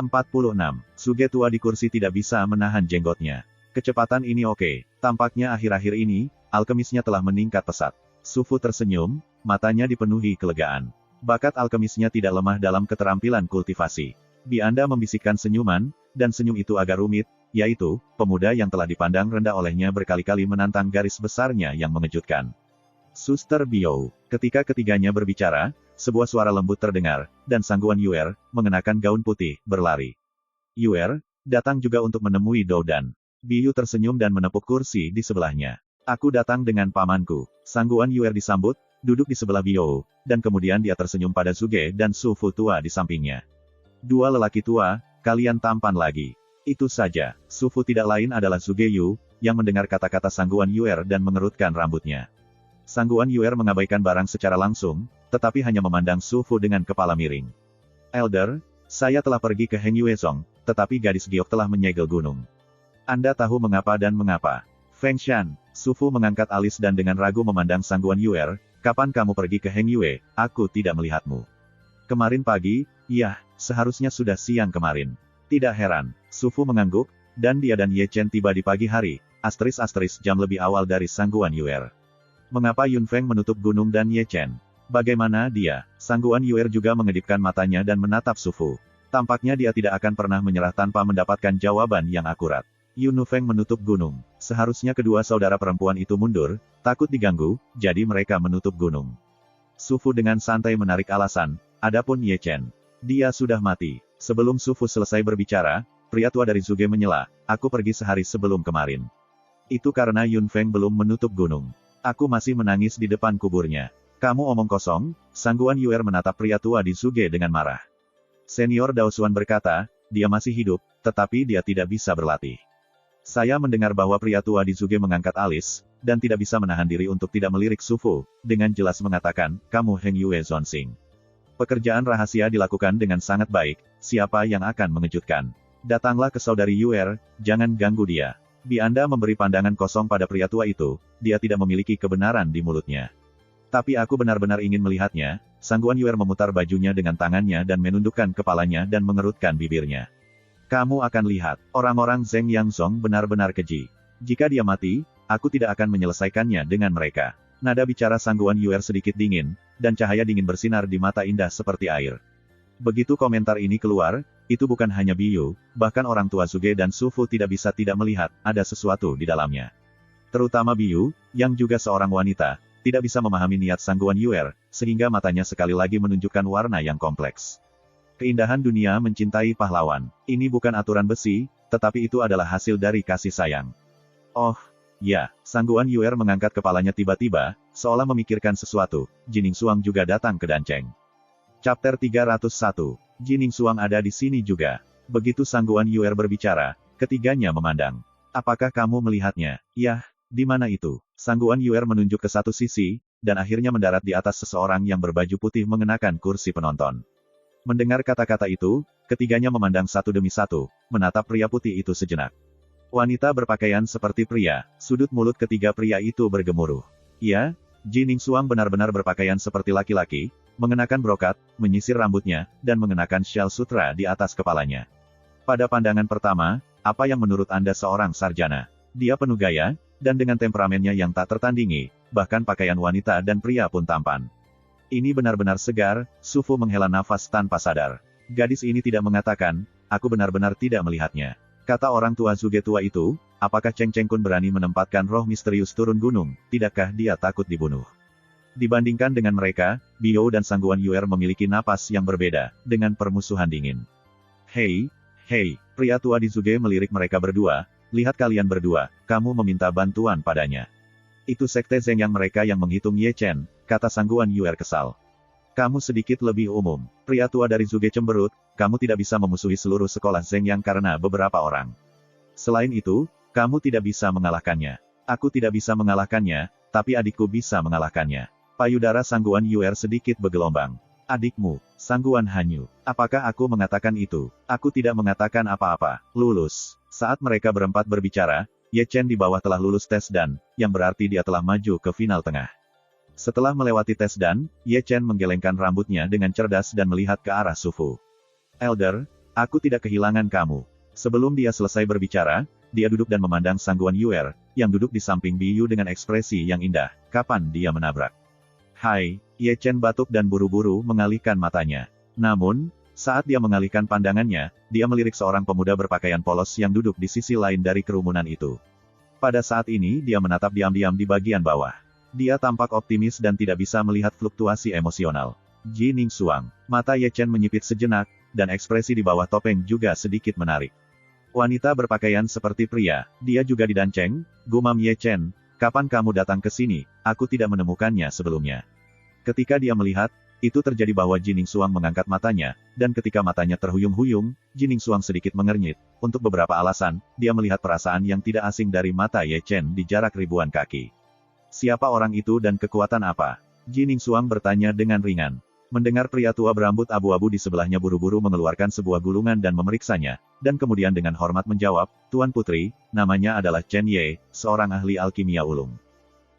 46. Suge tua di kursi tidak bisa menahan jenggotnya. Kecepatan ini oke. Tampaknya akhir-akhir ini, alkemisnya telah meningkat pesat. Su Fu tersenyum, matanya dipenuhi kelegaan. Bakat alkemisnya tidak lemah dalam keterampilan kultivasi. Bi Anda membisikkan senyuman, dan senyum itu agak rumit, yaitu, pemuda yang telah dipandang rendah olehnya berkali-kali menantang garis besarnya yang mengejutkan. Suster Biou. Ketika ketiganya berbicara, sebuah suara lembut terdengar, dan Sangguan Yuer, mengenakan gaun putih, berlari. Yuer, datang juga untuk menemui Doudan. Biou tersenyum dan menepuk kursi di sebelahnya. Aku datang dengan pamanku. Sangguan Yuer disambut, duduk di sebelah Biou, dan kemudian dia tersenyum pada Suge dan Su Fu tua di sampingnya. Dua lelaki tua, kalian tampan lagi. Itu saja. Su Fu tidak lain adalah Suge Yu, yang mendengar kata-kata Sangguan Yuer dan mengerutkan rambutnya. Sangguan Yuer mengabaikan barang secara langsung, tetapi hanya memandang Su Fu dengan kepala miring. Elder, saya telah pergi ke Heng Yuezong, tetapi gadis giok telah menyegel gunung. Anda tahu mengapa dan mengapa. Feng Shan, Su Fu mengangkat alis dan dengan ragu memandang Sangguan Yuer, kapan kamu pergi ke Heng Yue, aku tidak melihatmu. Kemarin pagi, iya, seharusnya sudah siang kemarin. Tidak heran, Su Fu mengangguk, dan dia dan Ye Chen tiba di pagi hari, ** jam lebih awal dari Sangguan Yuer. Mengapa Yun Feng menutup gunung dan Ye Chen? Bagaimana dia? Sangguan Yuer juga mengedipkan matanya dan menatap Su Fu. Tampaknya dia tidak akan pernah menyerah tanpa mendapatkan jawaban yang akurat. Yun Feng menutup gunung. Seharusnya kedua saudara perempuan itu mundur, takut diganggu, jadi mereka menutup gunung. Su Fu dengan santai menarik alasan, adapun Ye Chen. Dia sudah mati. Sebelum Su Fu selesai berbicara, pria tua dari Zuge menyela, aku pergi sehari sebelum kemarin. Itu karena Yun Feng belum menutup gunung. Aku masih menangis di depan kuburnya. Kamu omong kosong, Sangguan Yuer menatap pria tua di Zuge dengan marah. Senior Daosuan berkata, dia masih hidup, tetapi dia tidak bisa berlatih. Saya mendengar bahwa pria tua di Zuge mengangkat alis, dan tidak bisa menahan diri untuk tidak melirik Su Fu, dengan jelas mengatakan, kamu Heng Yue Zonxing. Pekerjaan rahasia dilakukan dengan sangat baik, siapa yang akan mengejutkan? Datanglah ke saudari Yuer, jangan ganggu dia. Bi Anda memberi pandangan kosong pada pria tua itu, dia tidak memiliki kebenaran di mulutnya. Tapi aku benar-benar ingin melihatnya. Sangguan Yuer memutar bajunya dengan tangannya dan menundukkan kepalanya dan mengerutkan bibirnya. Kamu akan lihat, orang-orang Zheng Yangzong benar-benar keji. Jika dia mati, aku tidak akan menyelesaikannya dengan mereka. Nada bicara Sangguan Yuer sedikit dingin, dan cahaya dingin bersinar di mata indah seperti air. Begitu komentar ini keluar, itu bukan hanya Biyu, bahkan orang tua Zuge dan Su Fu tidak bisa tidak melihat, ada sesuatu di dalamnya. Terutama Biyu, yang juga seorang wanita, tidak bisa memahami niat Sangguan Yuer, sehingga matanya sekali lagi menunjukkan warna yang kompleks. Keindahan dunia mencintai pahlawan. Ini bukan aturan besi, tetapi itu adalah hasil dari kasih sayang. Oh, ya, Sangguan Yuer mengangkat kepalanya tiba-tiba, seolah memikirkan sesuatu. Jining Suang juga datang ke Danceng. Chapter 301. Jining Suang ada di sini juga. Begitu Sangguan Yuer berbicara, ketiganya memandang. Apakah kamu melihatnya? Yah, di mana itu? Sangguan Yuer menunjuk ke satu sisi, dan akhirnya mendarat di atas seseorang yang berbaju putih mengenakan kursi penonton. Mendengar kata-kata itu, ketiganya memandang satu demi satu, menatap pria putih itu sejenak. Wanita berpakaian seperti pria, sudut mulut ketiga pria itu bergemuruh. Ya, Jining Suang benar-benar berpakaian seperti laki-laki, mengenakan brokat, menyisir rambutnya, dan mengenakan syal sutra di atas kepalanya. Pada pandangan pertama, apa yang menurut Anda seorang sarjana? Dia penuh gaya, dan dengan temperamennya yang tak tertandingi, bahkan pakaian wanita dan pria pun tampan. Ini benar-benar segar, Su Fu menghela nafas tanpa sadar. Gadis ini tidak mengatakan, aku benar-benar tidak melihatnya. Kata orang tua Zuge tua itu, apakah Cheng Cheng Kun berani menempatkan roh misterius turun gunung, tidakkah dia takut dibunuh? Dibandingkan dengan mereka, Biou dan Sangguan Yuer memiliki napas yang berbeda, dengan permusuhan dingin. Hei, pria tua di Zuge melirik mereka berdua, lihat kalian berdua, kamu meminta bantuan padanya. Itu sekte Zheng yang mereka yang menghitung Ye Chen, kata Sangguan Yuer kesal. Kamu sedikit lebih umum. Pria tua dari Zuge cemberut, kamu tidak bisa memusuhi seluruh sekolah Zheng yang karena beberapa orang. Selain itu, kamu tidak bisa mengalahkannya. Aku tidak bisa mengalahkannya, tapi adikku bisa mengalahkannya. Payudara Sangguan Yuer sedikit bergelombang. Adikmu, Sangguan Hanyu. Apakah aku mengatakan itu? Aku tidak mengatakan apa-apa. Lulus. Saat mereka berempat berbicara, Ye Chen di bawah telah lulus tes dan, yang berarti dia telah maju ke final tengah. Setelah melewati tes dan, Ye Chen menggelengkan rambutnya dengan cerdas dan melihat ke arah Su Fu. Elder, aku tidak kehilangan kamu. Sebelum dia selesai berbicara, dia duduk dan memandang Sangguan Yuer, yang duduk di samping Biyu dengan ekspresi yang indah. Kapan dia menabrak? Hai, Ye Chen batuk dan buru-buru mengalihkan matanya. Namun, saat dia mengalihkan pandangannya, dia melirik seorang pemuda berpakaian polos yang duduk di sisi lain dari kerumunan itu. Pada saat ini dia menatap diam-diam di bagian bawah. Dia tampak optimis dan tidak bisa melihat fluktuasi emosional. Jining Suang. Mata Ye Chen menyipit sejenak, dan ekspresi di bawah topeng juga sedikit menarik. Wanita berpakaian seperti pria, dia juga di Danceng, gumam Ye Chen. Kapan kamu datang ke sini? Aku tidak menemukannya sebelumnya. Ketika dia melihat, itu terjadi bahwa Jining Suang mengangkat matanya, dan ketika matanya terhuyung-huyung, Jining Suang sedikit mengernyit. Untuk beberapa alasan, dia melihat perasaan yang tidak asing dari mata Ye Chen di jarak ribuan kaki. Siapa orang itu dan kekuatan apa? Jining Suang bertanya dengan ringan. Mendengar pria tua berambut abu-abu di sebelahnya buru-buru mengeluarkan sebuah gulungan dan memeriksanya, dan kemudian dengan hormat menjawab, Tuan Putri, namanya adalah Chen Ye, seorang ahli alkimia ulung.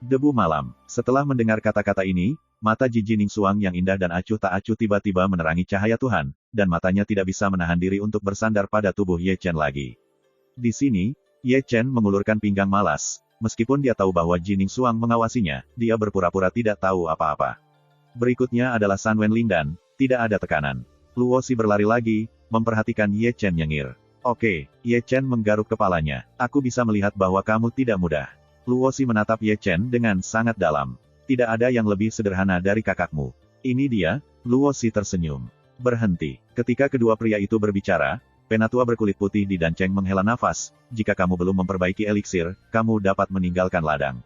Debu malam. Setelah mendengar kata-kata ini, mata Jining Suang yang indah dan acuh tak acuh tiba-tiba menerangi cahaya Tuhan, dan matanya tidak bisa menahan diri untuk bersandar pada tubuh Ye Chen lagi. Di sini, Ye Chen mengulurkan pinggang malas, meskipun dia tahu bahwa Jining Suang mengawasinya, dia berpura-pura tidak tahu apa-apa. Berikutnya adalah San Wenling dan, tidak ada tekanan. Luo Si berlari lagi, memperhatikan Ye Chen nyengir. Oke, Ye Chen menggaruk kepalanya, aku bisa melihat bahwa kamu tidak mudah. Luo Si menatap Ye Chen dengan sangat dalam. Tidak ada yang lebih sederhana dari kakakmu. Ini dia, Luo Si tersenyum. Berhenti. Ketika kedua pria itu berbicara, penatua berkulit putih di Danceng menghela nafas, jika kamu belum memperbaiki eliksir, kamu dapat meninggalkan ladang.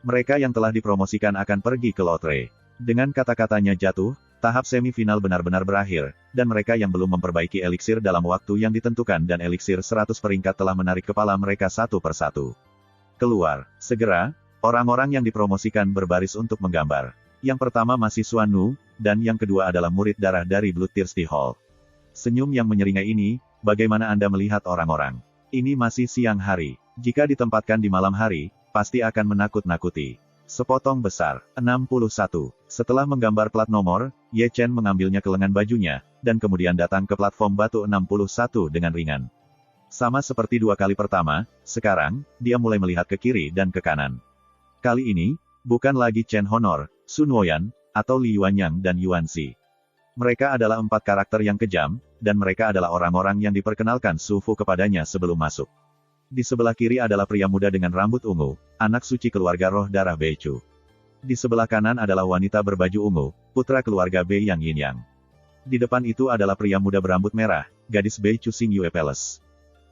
Mereka yang telah dipromosikan akan pergi ke lotre. Dengan kata-katanya jatuh, tahap semifinal benar-benar berakhir, dan mereka yang belum memperbaiki eliksir dalam waktu yang ditentukan dan eliksir 100 peringkat telah menarik kepala mereka satu persatu. Keluar. Segera, Orang-orang yang dipromosikan berbaris untuk menggambar. Yang pertama mahasiswa Nu, dan yang kedua adalah murid darah dari Bloodthirsty Hall. Senyum yang menyeringai ini, bagaimana Anda melihat orang-orang? Ini masih siang hari. Jika ditempatkan di malam hari, pasti akan menakut-nakuti. Sepotong besar, 61. Setelah menggambar plat nomor, Ye Chen mengambilnya ke lengan bajunya, dan kemudian datang ke platform batu 61 dengan ringan. Sama seperti dua kali pertama, sekarang, dia mulai melihat ke kiri dan ke kanan. Kali ini, bukan lagi Chen Honor, Sun Woyan, atau Li Yuanyang dan Yuan Xi. Mereka adalah 4 karakter yang kejam, dan mereka adalah orang-orang yang diperkenalkan Su Fu kepadanya sebelum masuk. Di sebelah kiri adalah pria muda dengan rambut ungu, anak suci keluarga roh darah Beichu. Di sebelah kanan adalah wanita berbaju ungu, putra keluarga Bei Yang Yin Yang. Di depan itu adalah pria muda berambut merah, gadis Beichu Xing Yue Palace.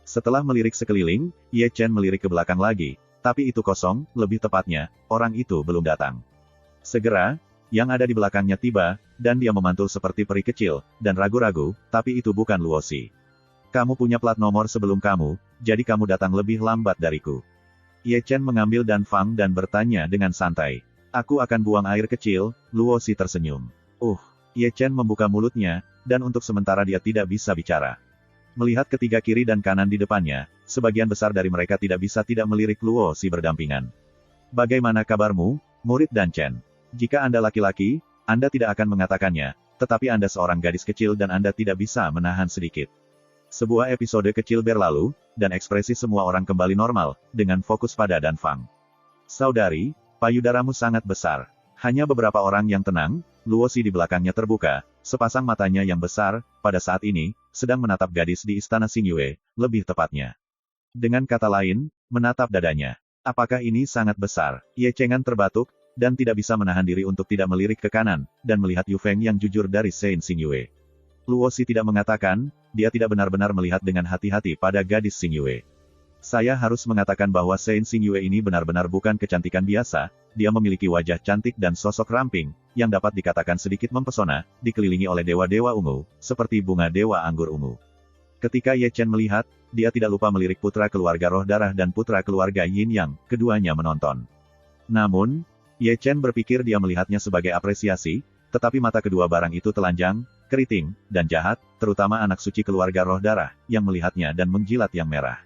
Setelah melirik sekeliling, Ye Chen melirik ke belakang lagi. Tapi itu kosong, lebih tepatnya, orang itu belum datang. Segera, yang ada di belakangnya tiba, dan dia memantul seperti peri kecil, dan ragu-ragu, tapi itu bukan Luo Xi. Kamu punya plat nomor sebelum kamu, jadi kamu datang lebih lambat dariku. Ye Chen mengambil dan Fang dan bertanya dengan santai. Aku akan buang air kecil, Luo Xi tersenyum. Ye Chen membuka mulutnya, dan untuk sementara dia tidak bisa bicara. Melihat ketiga kiri dan kanan di depannya, sebagian besar dari mereka tidak bisa tidak melirik Luo Xi berdampingan. Bagaimana kabarmu, murid Dan Chen? Jika Anda laki-laki, Anda tidak akan mengatakannya, tetapi Anda seorang gadis kecil dan Anda tidak bisa menahan sedikit. Sebuah episode kecil berlalu, dan ekspresi semua orang kembali normal, dengan fokus pada Dan Fang. Saudari, payudaramu sangat besar. Hanya beberapa orang yang tenang, Luo Xi di belakangnya terbuka, sepasang matanya yang besar, pada saat ini, sedang menatap gadis di istana Xing Yue, lebih tepatnya. Dengan kata lain, menatap dadanya. Apakah ini sangat besar? Ye Chengan terbatuk, dan tidak bisa menahan diri untuk tidak melirik ke kanan, dan melihat Yu Feng yang jujur dari Sein Xing Yue. Luo Xi tidak mengatakan, dia tidak benar-benar melihat dengan hati-hati pada gadis Xing Yue. Saya harus mengatakan bahwa Sein Xing Yue ini benar-benar bukan kecantikan biasa, dia memiliki wajah cantik dan sosok ramping, yang dapat dikatakan sedikit mempesona, dikelilingi oleh dewa-dewa ungu, seperti bunga dewa anggur ungu. Ketika Ye Chen melihat, dia tidak lupa melirik putra keluarga roh darah dan putra keluarga Yin Yang, keduanya menonton. Namun, Ye Chen berpikir dia melihatnya sebagai apresiasi, tetapi mata kedua barang itu telanjang, keriting, dan jahat, terutama anak suci keluarga roh darah, yang melihatnya dan menjilat yang merah.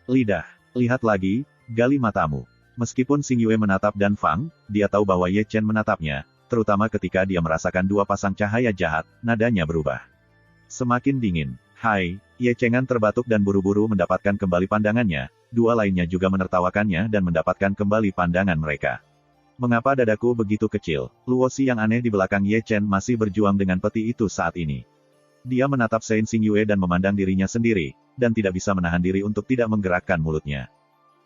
Lidah, lihat lagi, gali matamu. Meskipun Xing Yue menatap Dan Fang, dia tahu bahwa Ye Chen menatapnya, terutama ketika dia merasakan dua pasang cahaya jahat, nadanya berubah. Semakin dingin. Hai, Ye Chengan terbatuk dan buru-buru mendapatkan kembali pandangannya, dua lainnya juga menertawakannya dan mendapatkan kembali pandangan mereka. Mengapa dadaku begitu kecil? Luo Xi yang aneh di belakang Ye Chen masih berjuang dengan peti itu saat ini. Dia menatap Sein Xing Yue dan memandang dirinya sendiri, dan tidak bisa menahan diri untuk tidak menggerakkan mulutnya.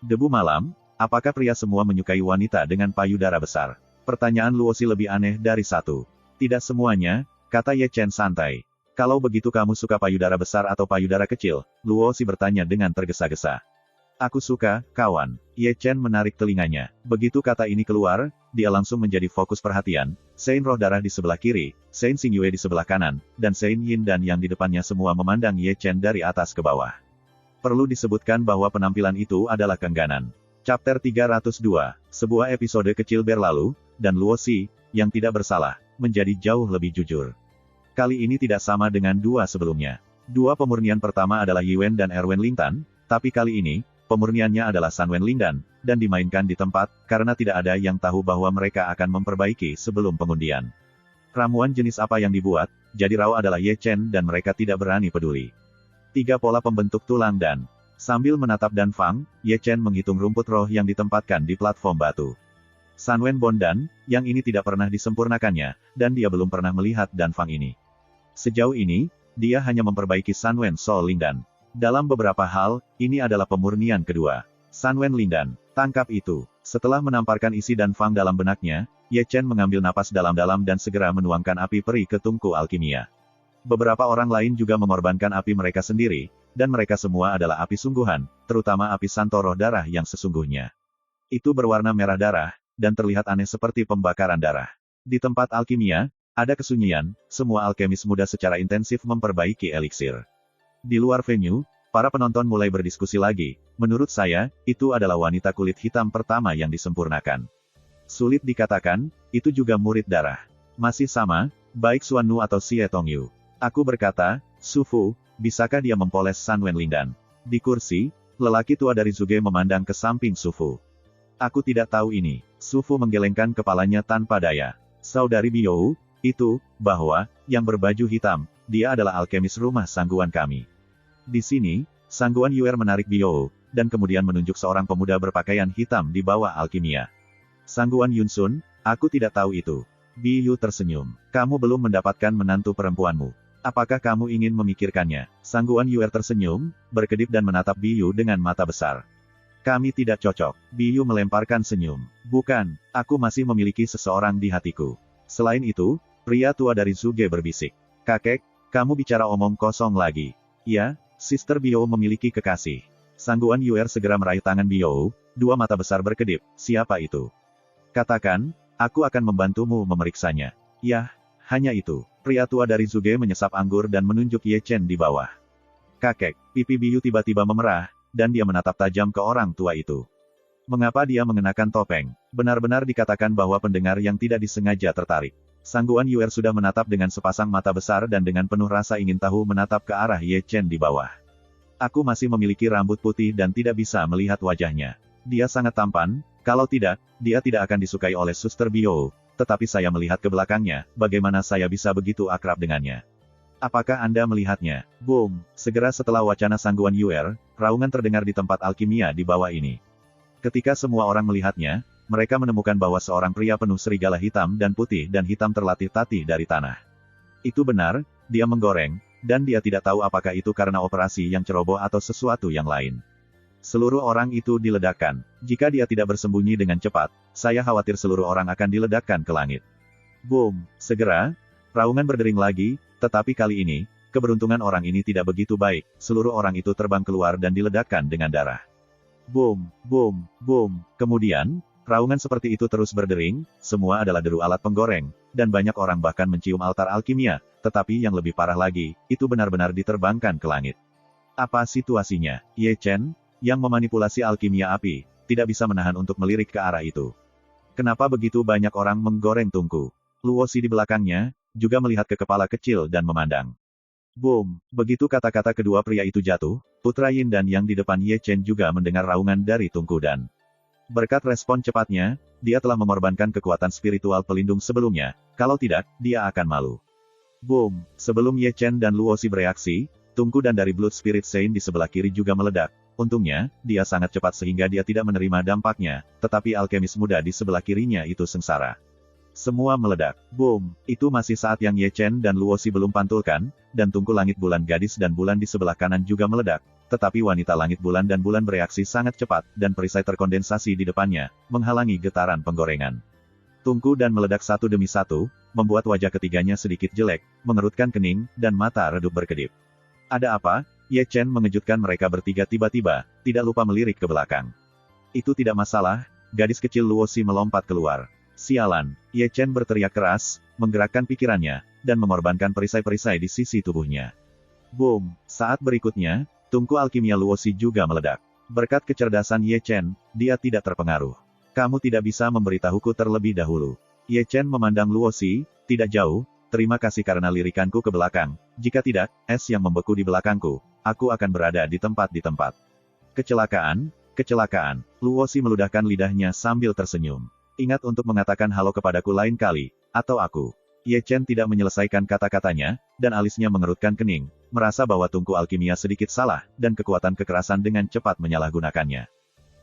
Debu malam, apakah pria semua menyukai wanita dengan payudara besar? Pertanyaan Luo Xi lebih aneh dari satu. Tidak semuanya, kata Ye Chen santai. Kalau begitu kamu suka payudara besar atau payudara kecil? Luo Xi bertanya dengan tergesa-gesa. Aku suka, kawan. Ye Chen menarik telinganya. Begitu kata ini keluar, dia langsung menjadi fokus perhatian. Sein roh darah di sebelah kiri, Sein Xing Yue di sebelah kanan, dan Sein Yin dan yang di depannya semua memandang Ye Chen dari atas ke bawah. Perlu disebutkan bahwa penampilan itu adalah keengganan. Chapter 302, sebuah episode kecil berlalu, dan Luo Xi, yang tidak bersalah, menjadi jauh lebih jujur. Kali ini tidak sama dengan dua sebelumnya. Dua pemurnian pertama adalah Yiwen dan Erwen Lingtan, tapi kali ini, pemurniannya adalah Sanwen Lingdan, dan dimainkan di tempat, karena tidak ada yang tahu bahwa mereka akan memperbaiki sebelum pengundian. Ramuan jenis apa yang dibuat, jadi raw adalah Ye Chen dan mereka tidak berani peduli. 3 pola pembentuk tulang dan, sambil menatap Dan Fang, Ye Chen menghitung rumput roh yang ditempatkan di platform batu. Sanwen Bondan, yang ini tidak pernah disempurnakannya, dan dia belum pernah melihat Dan Fang ini. Sejauh ini, dia hanya memperbaiki Sanwen Soul Lingdan. Dalam beberapa hal, ini adalah pemurnian kedua. Sanwen Lingdan, tangkap itu. Setelah menamparkan isi Dan Fang dalam benaknya, Ye Chen mengambil napas dalam-dalam dan segera menuangkan api peri ke tungku alkimia. Beberapa orang lain juga mengorbankan api mereka sendiri, dan mereka semua adalah api sungguhan, terutama api santo roh darah yang sesungguhnya. Itu berwarna merah darah, dan terlihat aneh seperti pembakaran darah. Di tempat alkimia, ada kesunyian, semua alkemis muda secara intensif memperbaiki eliksir. Di luar venue, para penonton mulai berdiskusi lagi, Menurut saya, itu adalah wanita kulit hitam pertama yang disempurnakan. Sulit dikatakan, itu juga murid darah. Masih sama, baik Xuan Nu atau Xie Tongyu. Aku berkata, Su Fu, bisakah dia mempoles San Wenlindan? Di kursi, lelaki tua dari Zuge memandang ke samping Su Fu. Aku tidak tahu ini. Su Fu menggelengkan kepalanya tanpa daya. Saudari Biyou, itu, bahwa, yang berbaju hitam, dia adalah alkemis rumah sangguan kami. Di sini, Sangguan Yuer menarik Biyou, dan kemudian menunjuk seorang pemuda berpakaian hitam di bawah alkimia. Sangguan Yunsun, aku tidak tahu itu. Biyu tersenyum. Kamu belum mendapatkan menantu perempuanmu. Apakah kamu ingin memikirkannya? Sangguan Yuer tersenyum, berkedip dan menatap Biyu dengan mata besar. Kami tidak cocok. Biyu melemparkan senyum. Bukan, aku masih memiliki seseorang di hatiku. Selain itu, pria tua dari Zuge berbisik. Kakek, kamu bicara omong kosong lagi. Ya, Sister Biyu memiliki kekasih. Sangguan Yuer segera meraih tangan Biyu, dua mata besar berkedip. Siapa itu? Katakan, aku akan membantumu memeriksanya. Yah, hanya itu. Pria tua dari Zuge menyesap anggur dan menunjuk Ye Chen di bawah. Kakek, pipi Biyu tiba-tiba memerah, dan dia menatap tajam ke orang tua itu. Mengapa dia mengenakan topeng? Benar-benar dikatakan bahwa pendengar yang tidak disengaja tertarik. Sangguan Yuer sudah menatap dengan sepasang mata besar dan dengan penuh rasa ingin tahu menatap ke arah Ye Chen di bawah. Aku masih memiliki rambut putih dan tidak bisa melihat wajahnya. Dia sangat tampan, kalau tidak, dia tidak akan disukai oleh Suster Biyu, tetapi saya melihat ke belakangnya, bagaimana saya bisa begitu akrab dengannya? Apakah Anda melihatnya? Boom! Segera setelah wacana Sangguan Yuer, raungan terdengar di tempat alkimia di bawah ini. Ketika semua orang melihatnya, mereka menemukan bahwa seorang pria penuh serigala hitam dan putih dan hitam terlatih-tatih dari tanah. Itu benar, dia menggoreng, dan dia tidak tahu apakah itu karena operasi yang ceroboh atau sesuatu yang lain. Seluruh orang itu diledakkan. Jika dia tidak bersembunyi dengan cepat, saya khawatir seluruh orang akan diledakkan ke langit. Boom! Segera, raungan berdering lagi, tetapi kali ini, keberuntungan orang ini tidak begitu baik, seluruh orang itu terbang keluar dan diledakkan dengan darah. Boom! Boom! Boom! Kemudian, raungan seperti itu terus berdering, semua adalah deru alat penggoreng, dan banyak orang bahkan mencium altar alkimia, tetapi yang lebih parah lagi, itu benar-benar diterbangkan ke langit. Apa situasinya? Ye Chen, yang memanipulasi alkimia api, tidak bisa menahan untuk melirik ke arah itu. Kenapa begitu banyak orang menggoreng tungku? Luosi di belakangnya, juga melihat ke kepala kecil dan memandang. Boom! Begitu kata-kata kedua pria itu jatuh, Putra Yin dan yang di depan Ye Chen juga mendengar raungan dari tungku dan berkat respon cepatnya, dia telah mengorbankan kekuatan spiritual pelindung sebelumnya, kalau tidak, dia akan malu. Boom! Sebelum Ye Chen dan Luosi bereaksi, tungku dan dari Blood Spirit Saint di sebelah kiri juga meledak. Untungnya, dia sangat cepat sehingga dia tidak menerima dampaknya, tetapi alkemis muda di sebelah kirinya itu sengsara. Semua meledak. Boom! Itu masih saat yang Ye Chen dan Luosi belum pantulkan, dan tungku langit bulan gadis dan bulan di sebelah kanan juga meledak, tetapi wanita langit bulan dan bulan bereaksi sangat cepat, dan perisai terkondensasi di depannya, menghalangi getaran penggorengan. Tungku dan meledak satu demi satu, membuat wajah ketiganya sedikit jelek, mengerutkan kening, dan mata redup berkedip. Ada apa? Ye Chen mengejutkan mereka bertiga tiba-tiba, tidak lupa melirik ke belakang. Itu tidak masalah, gadis kecil Luosi melompat keluar. Sialan, Ye Chen berteriak keras, menggerakkan pikirannya, dan mengorbankan perisai-perisai di sisi tubuhnya. Boom! Saat berikutnya, tungku alkimia Luosi juga meledak. Berkat kecerdasan Ye Chen, dia tidak terpengaruh. Kamu tidak bisa memberitahuku terlebih dahulu. Ye Chen memandang Luosi, tidak jauh, terima kasih karena lirikanku ke belakang, jika tidak, es yang membeku di belakangku, aku akan berada di tempat. Kecelakaan, kecelakaan, Luosi meludahkan lidahnya sambil tersenyum. Ingat untuk mengatakan halo kepadaku lain kali, atau aku. Ye Chen tidak menyelesaikan kata-katanya, dan alisnya mengerutkan kening, merasa bahwa tungku alkimia sedikit salah, dan kekuatan kekerasan dengan cepat menyalahgunakannya.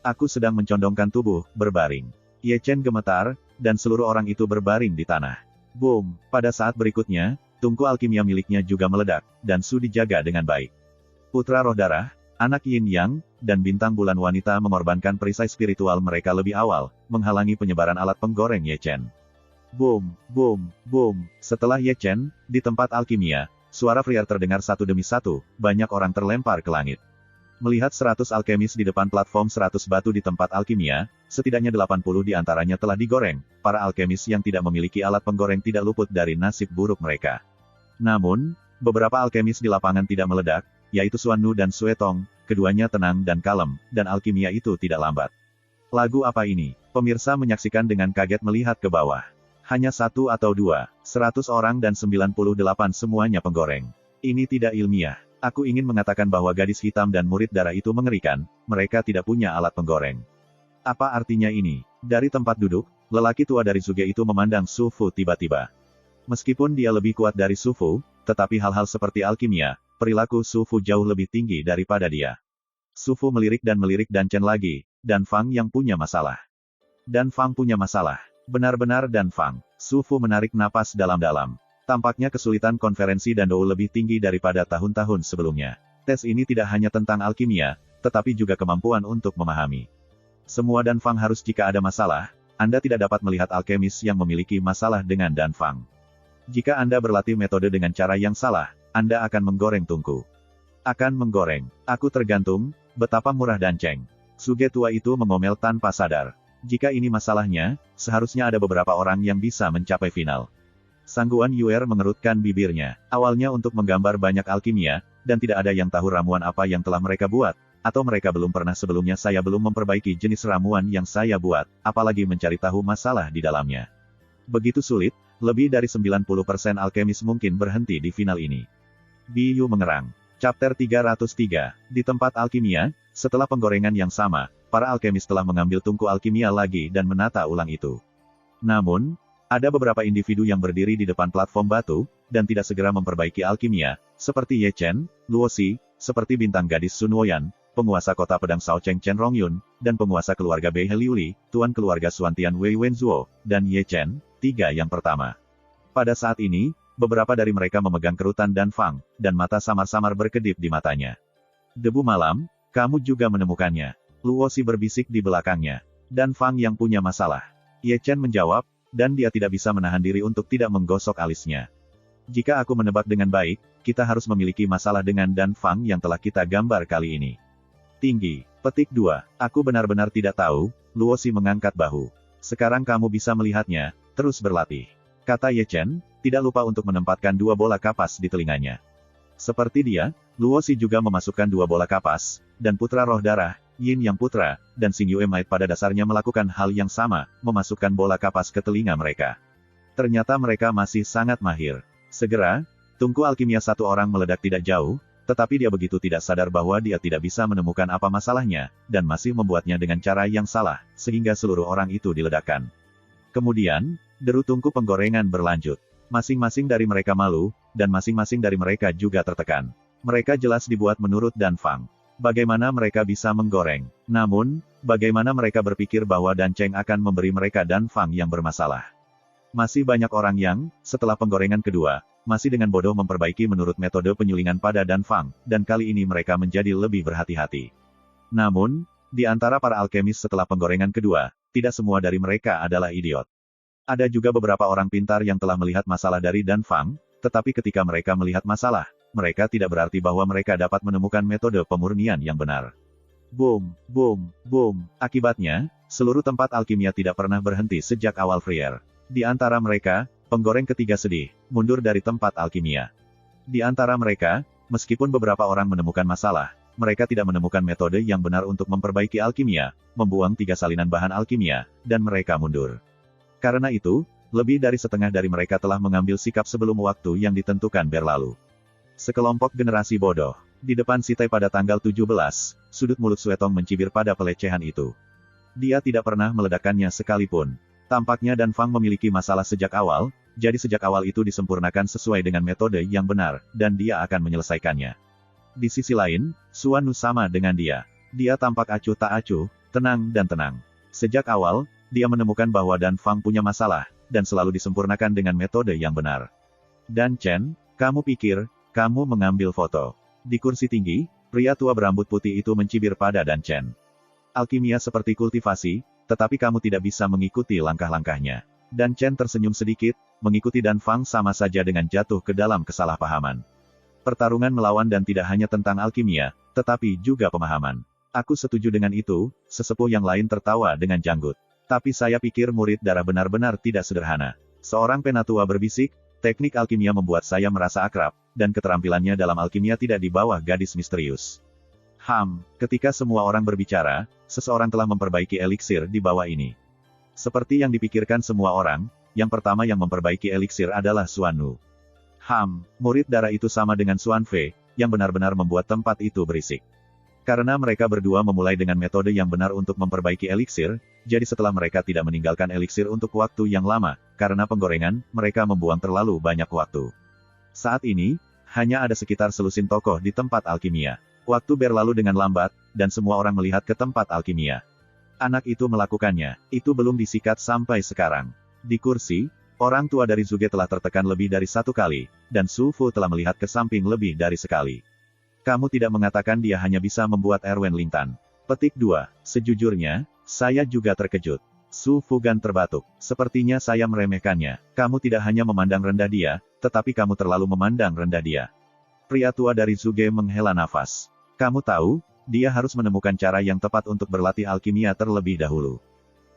Aku sedang mencondongkan tubuh, berbaring. Ye Chen gemetar, dan seluruh orang itu berbaring di tanah. Boom! Pada saat berikutnya, tungku alkimia miliknya juga meledak, dan Su dijaga dengan baik. Putra roh darah, anak Yin Yang, dan bintang bulan wanita mengorbankan perisai spiritual mereka lebih awal, menghalangi penyebaran alat penggoreng Ye Chen. Boom! Boom! Boom! Setelah Ye Chen, di tempat alkimia, suara Friar terdengar satu demi satu, banyak orang terlempar ke langit. Melihat 100 alkemis di depan platform 100 batu di tempat alkimia, setidaknya 80 di antaranya telah digoreng, para alkemis yang tidak memiliki alat penggoreng tidak luput dari nasib buruk mereka. Namun, beberapa alkemis di lapangan tidak meledak, yaitu Xuan Nu dan Sue Tong, keduanya tenang dan kalem, dan alkimia itu tidak lambat. Lagu apa ini? Pemirsa menyaksikan dengan kaget melihat ke bawah. Hanya 1 atau 2, 100 orang dan 98 semuanya penggoreng. Ini tidak ilmiah. Aku ingin mengatakan bahwa gadis hitam dan murid darah itu mengerikan, mereka tidak punya alat penggoreng. Apa artinya ini? Dari tempat duduk, lelaki tua dari Zuge itu memandang Su Fu tiba-tiba. Meskipun dia lebih kuat dari Su Fu, tetapi hal-hal seperti alkimia, perilaku Su Fu jauh lebih tinggi daripada dia. Su Fu melirik Dan Chen lagi. Dan Fang yang punya masalah. Dan Fang punya masalah. Benar-benar Dan Fang. Su Fu menarik napas dalam-dalam. Tampaknya kesulitan konferensi Dan Dou lebih tinggi daripada tahun-tahun sebelumnya. Tes ini tidak hanya tentang alkimia, tetapi juga kemampuan untuk memahami. Semua Dan Fang harus jika ada masalah, Anda tidak dapat melihat alkemis yang memiliki masalah dengan Dan Fang. Jika Anda berlatih metode dengan cara yang salah, Anda akan menggoreng tungku. Akan menggoreng. Aku tergantung, betapa murah Dan Cheng. Suge tua itu mengomel tanpa sadar. Jika ini masalahnya, seharusnya ada beberapa orang yang bisa mencapai final. Sangguan Yuer mengerutkan bibirnya. Awalnya untuk menggambar banyak alkimia, dan tidak ada yang tahu ramuan apa yang telah mereka buat, atau mereka belum pernah sebelumnya saya belum memperbaiki jenis ramuan yang saya buat, apalagi mencari tahu masalah di dalamnya. Begitu sulit, lebih dari 90% alkemis mungkin berhenti di final ini. Biyu mengerang. Chapter 303. Di tempat alkimia, setelah penggorengan yang sama, para alkemis telah mengambil tungku alkimia lagi dan menata ulang itu. Namun, ada beberapa individu yang berdiri di depan platform batu, dan tidak segera memperbaiki alkimia, seperti Ye Chen, Luo Xi, seperti bintang gadis Sun Woyan, penguasa kota pedang Sao Cheng Chen Rongyun, dan penguasa keluarga Bei Liuli, tuan keluarga Xuantian Wei Wenzuo, dan Ye Chen, 3 yang pertama. Pada saat ini, beberapa dari mereka memegang kerutan Dan Fang, dan mata samar-samar berkedip di matanya. Debu malam, kamu juga menemukannya. Luo Xi berbisik di belakangnya. Dan Fang yang punya masalah. Ye Chen menjawab, dan dia tidak bisa menahan diri untuk tidak menggosok alisnya. Jika aku menebak dengan baik, kita harus memiliki masalah dengan Dan Fang yang telah kita gambar kali ini. Tinggi. Petik 2. Aku benar-benar tidak tahu. Luo Xi mengangkat bahu. Sekarang kamu bisa melihatnya, terus berlatih. Kata Ye Chen, tidak lupa untuk menempatkan 2 bola kapas di telinganya. Seperti dia, Luo Xi juga memasukkan 2 bola kapas, dan putra roh darah, Yin Yang Putra, dan Xing Yue Might pada dasarnya melakukan hal yang sama, memasukkan bola kapas ke telinga mereka. Ternyata mereka masih sangat mahir. Segera, tungku alkimia satu orang meledak tidak jauh, tetapi dia begitu tidak sadar bahwa dia tidak bisa menemukan apa masalahnya, dan masih membuatnya dengan cara yang salah, sehingga seluruh orang itu diledakkan. Kemudian, deru tungku penggorengan berlanjut. Masing-masing dari mereka malu, dan masing-masing dari mereka juga tertekan. Mereka jelas dibuat menurut Dan Fang. Bagaimana mereka bisa menggoreng? Namun, bagaimana mereka berpikir bahwa Dan Cheng akan memberi mereka Dan Fang yang bermasalah? Masih banyak orang yang, setelah penggorengan kedua, masih dengan bodoh memperbaiki menurut metode penyulingan pada Dan Fang, dan kali ini mereka menjadi lebih berhati-hati. Namun, di antara para alkemis setelah penggorengan kedua, tidak semua dari mereka adalah idiot. Ada juga beberapa orang pintar yang telah melihat masalah dari Dan Fang, tetapi ketika mereka melihat masalah, mereka tidak berarti bahwa mereka dapat menemukan metode pemurnian yang benar. Boom, boom, boom. Akibatnya, seluruh tempat alkimia tidak pernah berhenti sejak awal Frier. Di antara mereka, penggoreng ketiga sedih, mundur dari tempat alkimia. Di antara mereka, meskipun beberapa orang menemukan masalah, mereka tidak menemukan metode yang benar untuk memperbaiki alkimia, membuang 3 salinan bahan alkimia, dan mereka mundur. Karena itu, lebih dari setengah dari mereka telah mengambil sikap sebelum waktu yang ditentukan berlalu. Sekelompok generasi bodoh. Di depan Sitai pada tanggal 17, sudut mulut Suetong mencibir pada pelecehan itu. Dia tidak pernah meledakkannya sekalipun. Tampaknya Dan Fang memiliki masalah sejak awal, jadi sejak awal itu disempurnakan sesuai dengan metode yang benar, dan dia akan menyelesaikannya. Di sisi lain, Suanu sama dengan dia. Dia tampak acuh tak acuh, tenang dan tenang. Sejak awal, dia menemukan bahwa Dan Fang punya masalah, dan selalu disempurnakan dengan metode yang benar. Dan Chen, kamu pikir, kamu mengambil foto. Di kursi tinggi, pria tua berambut putih itu mencibir pada Dan Chen. Alkimia seperti kultivasi, tetapi kamu tidak bisa mengikuti langkah-langkahnya. Dan Chen tersenyum sedikit, mengikuti Dan Fang sama saja dengan jatuh ke dalam kesalahpahaman. Pertarungan melawan dan tidak hanya tentang alkimia, tetapi juga pemahaman. Aku setuju dengan itu, sesepuh yang lain tertawa dengan janggut. Tapi saya pikir murid darah benar-benar tidak sederhana. Seorang penatua berbisik, teknik alkimia membuat saya merasa akrab, dan keterampilannya dalam alkimia tidak di bawah gadis misterius. Ketika semua orang berbicara, seseorang telah memperbaiki eliksir di bawah ini. Seperti yang dipikirkan semua orang, yang pertama yang memperbaiki eliksir adalah Xuan Wu. Murid darah itu sama dengan Xuan Fei, yang benar-benar membuat tempat itu berisik. Karena mereka berdua memulai dengan metode yang benar untuk memperbaiki eliksir, jadi setelah mereka tidak meninggalkan eliksir untuk waktu yang lama, karena penggorengan, mereka membuang terlalu banyak waktu. Saat ini, hanya ada sekitar selusin tokoh di tempat alkimia. Waktu berlalu dengan lambat, dan semua orang melihat ke tempat alkimia. Anak itu melakukannya, itu belum disikat sampai sekarang. Di kursi, orang tua dari Zuge telah tertekan lebih dari 1 kali, dan Su Fu telah melihat ke samping lebih dari sekali. Kamu tidak mengatakan dia hanya bisa membuat Erwen Lingtan. Petik 2. Sejujurnya, saya juga terkejut. Su Fugan terbatuk. Sepertinya saya meremehkannya. Kamu tidak hanya memandang rendah dia, tetapi kamu terlalu memandang rendah dia. Pria tua dari Zuge menghela nafas. Kamu tahu, dia harus menemukan cara yang tepat untuk berlatih alkimia terlebih dahulu.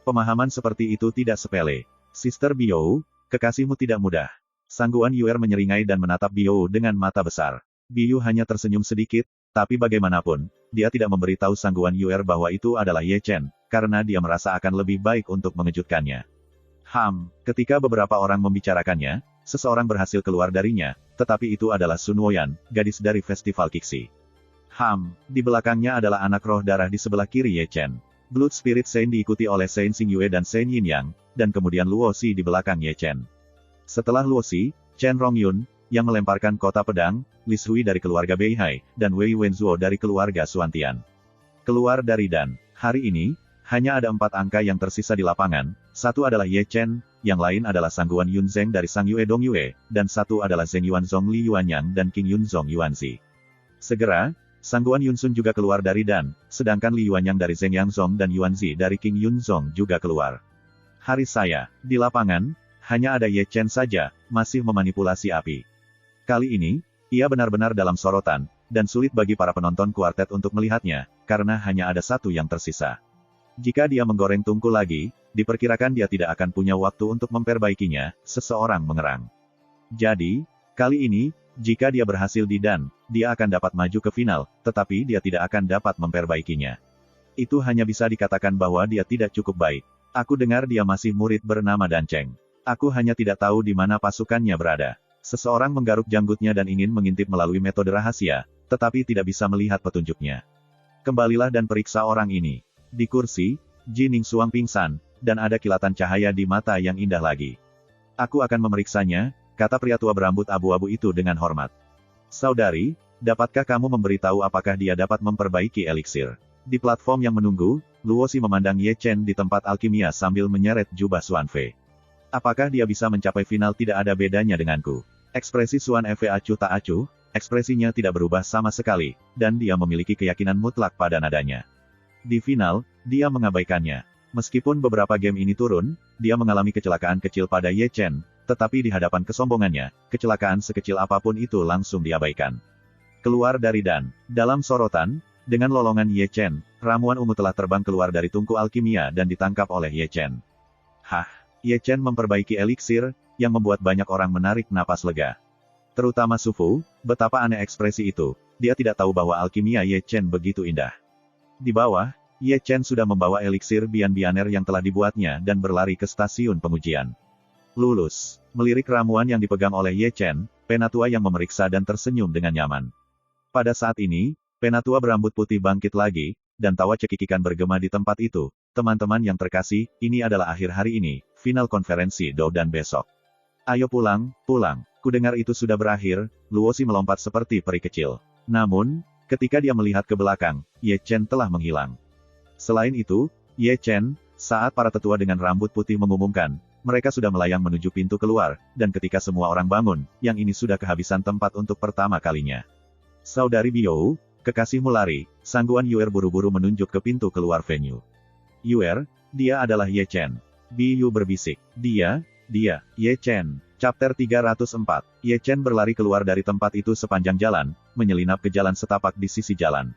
Pemahaman seperti itu tidak sepele. Sister Biou, kekasihmu tidak mudah. Sangguan Yuer menyeringai dan menatap Biou dengan mata besar. Biou hanya tersenyum sedikit, tapi bagaimanapun, dia tidak memberitahu Sangguan Yuer bahwa itu adalah Ye Chen, karena dia merasa akan lebih baik untuk mengejutkannya. Ketika beberapa orang membicarakannya, seseorang berhasil keluar darinya, tetapi itu adalah Sun Woyan, gadis dari Festival Kixi. Di belakangnya adalah anak roh darah di sebelah kiri Ye Chen. Blood Spirit Saint diikuti oleh Saint Xingyue dan Saint Yin Yang, dan kemudian Luo Xi di belakang Ye Chen. Setelah Luo Xi, Chen Rongyun, yang melemparkan kota pedang, Li Shui dari keluarga Beihai, dan Wei Wenzuo dari keluarga Xuantian. Keluar dari Dan. Hari ini, hanya ada 4 angka yang tersisa di lapangan, satu adalah Ye Chen, yang lain adalah Sangguan Yunzeng dari Sang Yue Dong Yue, dan satu adalah Zheng Yuanzong Li Yuanyang dan King Yunzong Yuanzi. Segera, Sangguan Yunsun juga keluar dari Dan, sedangkan Li Yuanyang dari Zheng Yangzong dan Yuanzi dari King Yunzong juga keluar. Hari saya, di lapangan, hanya ada Ye Chen saja, masih memanipulasi api. Kali ini, ia benar-benar dalam sorotan, dan sulit bagi para penonton kuartet untuk melihatnya, karena hanya ada satu yang tersisa. Jika dia menggoreng tungku lagi, diperkirakan dia tidak akan punya waktu untuk memperbaikinya, seseorang mengerang. Jadi, kali ini, jika dia berhasil di Dan, dia akan dapat maju ke final, tetapi dia tidak akan dapat memperbaikinya. Itu hanya bisa dikatakan bahwa dia tidak cukup baik. Aku dengar dia masih murid bernama Dan Cheng. Aku hanya tidak tahu di mana pasukannya berada. Seseorang menggaruk janggutnya dan ingin mengintip melalui metode rahasia, tetapi tidak bisa melihat petunjuknya. Kembalilah dan periksa orang ini. Di kursi, Ji Ningsuang pingsan, dan ada kilatan cahaya di mata yang indah lagi. Aku akan memeriksanya, kata pria tua berambut abu-abu itu dengan hormat. Saudari, dapatkah kamu memberitahu apakah dia dapat memperbaiki eliksir? Di platform yang menunggu, Luo Xi memandang Ye Chen di tempat alkimia sambil menyeret jubah Xuan Fei. Apakah dia bisa mencapai final tidak ada bedanya denganku? Ekspresi Xuan Fei acuh tak acuh, ekspresinya tidak berubah sama sekali, dan dia memiliki keyakinan mutlak pada nadanya. Di final, dia mengabaikannya. Meskipun beberapa game ini turun, dia mengalami kecelakaan kecil pada Ye Chen, tetapi di hadapan kesombongannya, kecelakaan sekecil apapun itu langsung diabaikan. Keluar dari Dan. Dalam sorotan, dengan lolongan Ye Chen, ramuan ungu telah terbang keluar dari tungku alkimia dan ditangkap oleh Ye Chen. Ye Chen memperbaiki eliksir, yang membuat banyak orang menarik napas lega. Terutama Su Fu, betapa aneh ekspresi itu, dia tidak tahu bahwa alkimia Ye Chen begitu indah. Di bawah, Ye Chen sudah membawa eliksir Bian-Bianer yang telah dibuatnya dan berlari ke stasiun pengujian. Lulus. Melirik ramuan yang dipegang oleh Ye Chen, penatua yang memeriksa dan tersenyum dengan nyaman. Pada saat ini, penatua berambut putih bangkit lagi, dan tawa cekikikan bergema di tempat itu. Teman-teman yang terkasih, ini adalah akhir hari ini, final konferensi Do dan besok. Ayo pulang, pulang. Kudengar itu sudah berakhir, Luo Xi melompat seperti peri kecil. Namun, ketika dia melihat ke belakang, Ye Chen telah menghilang. Selain itu, Ye Chen, saat para tetua dengan rambut putih mengumumkan, mereka sudah melayang menuju pintu keluar, dan ketika semua orang bangun, yang ini sudah kehabisan tempat untuk pertama kalinya. Saudari Biou, kekasihmu lari, Sangguan Yuer buru-buru menunjuk ke pintu keluar venue. Yuer, dia adalah Ye Chen. Biou berbisik. Dia, Ye Chen. Chapter 304. Ye Chen berlari keluar dari tempat itu sepanjang jalan, menyelinap ke jalan setapak di sisi jalan.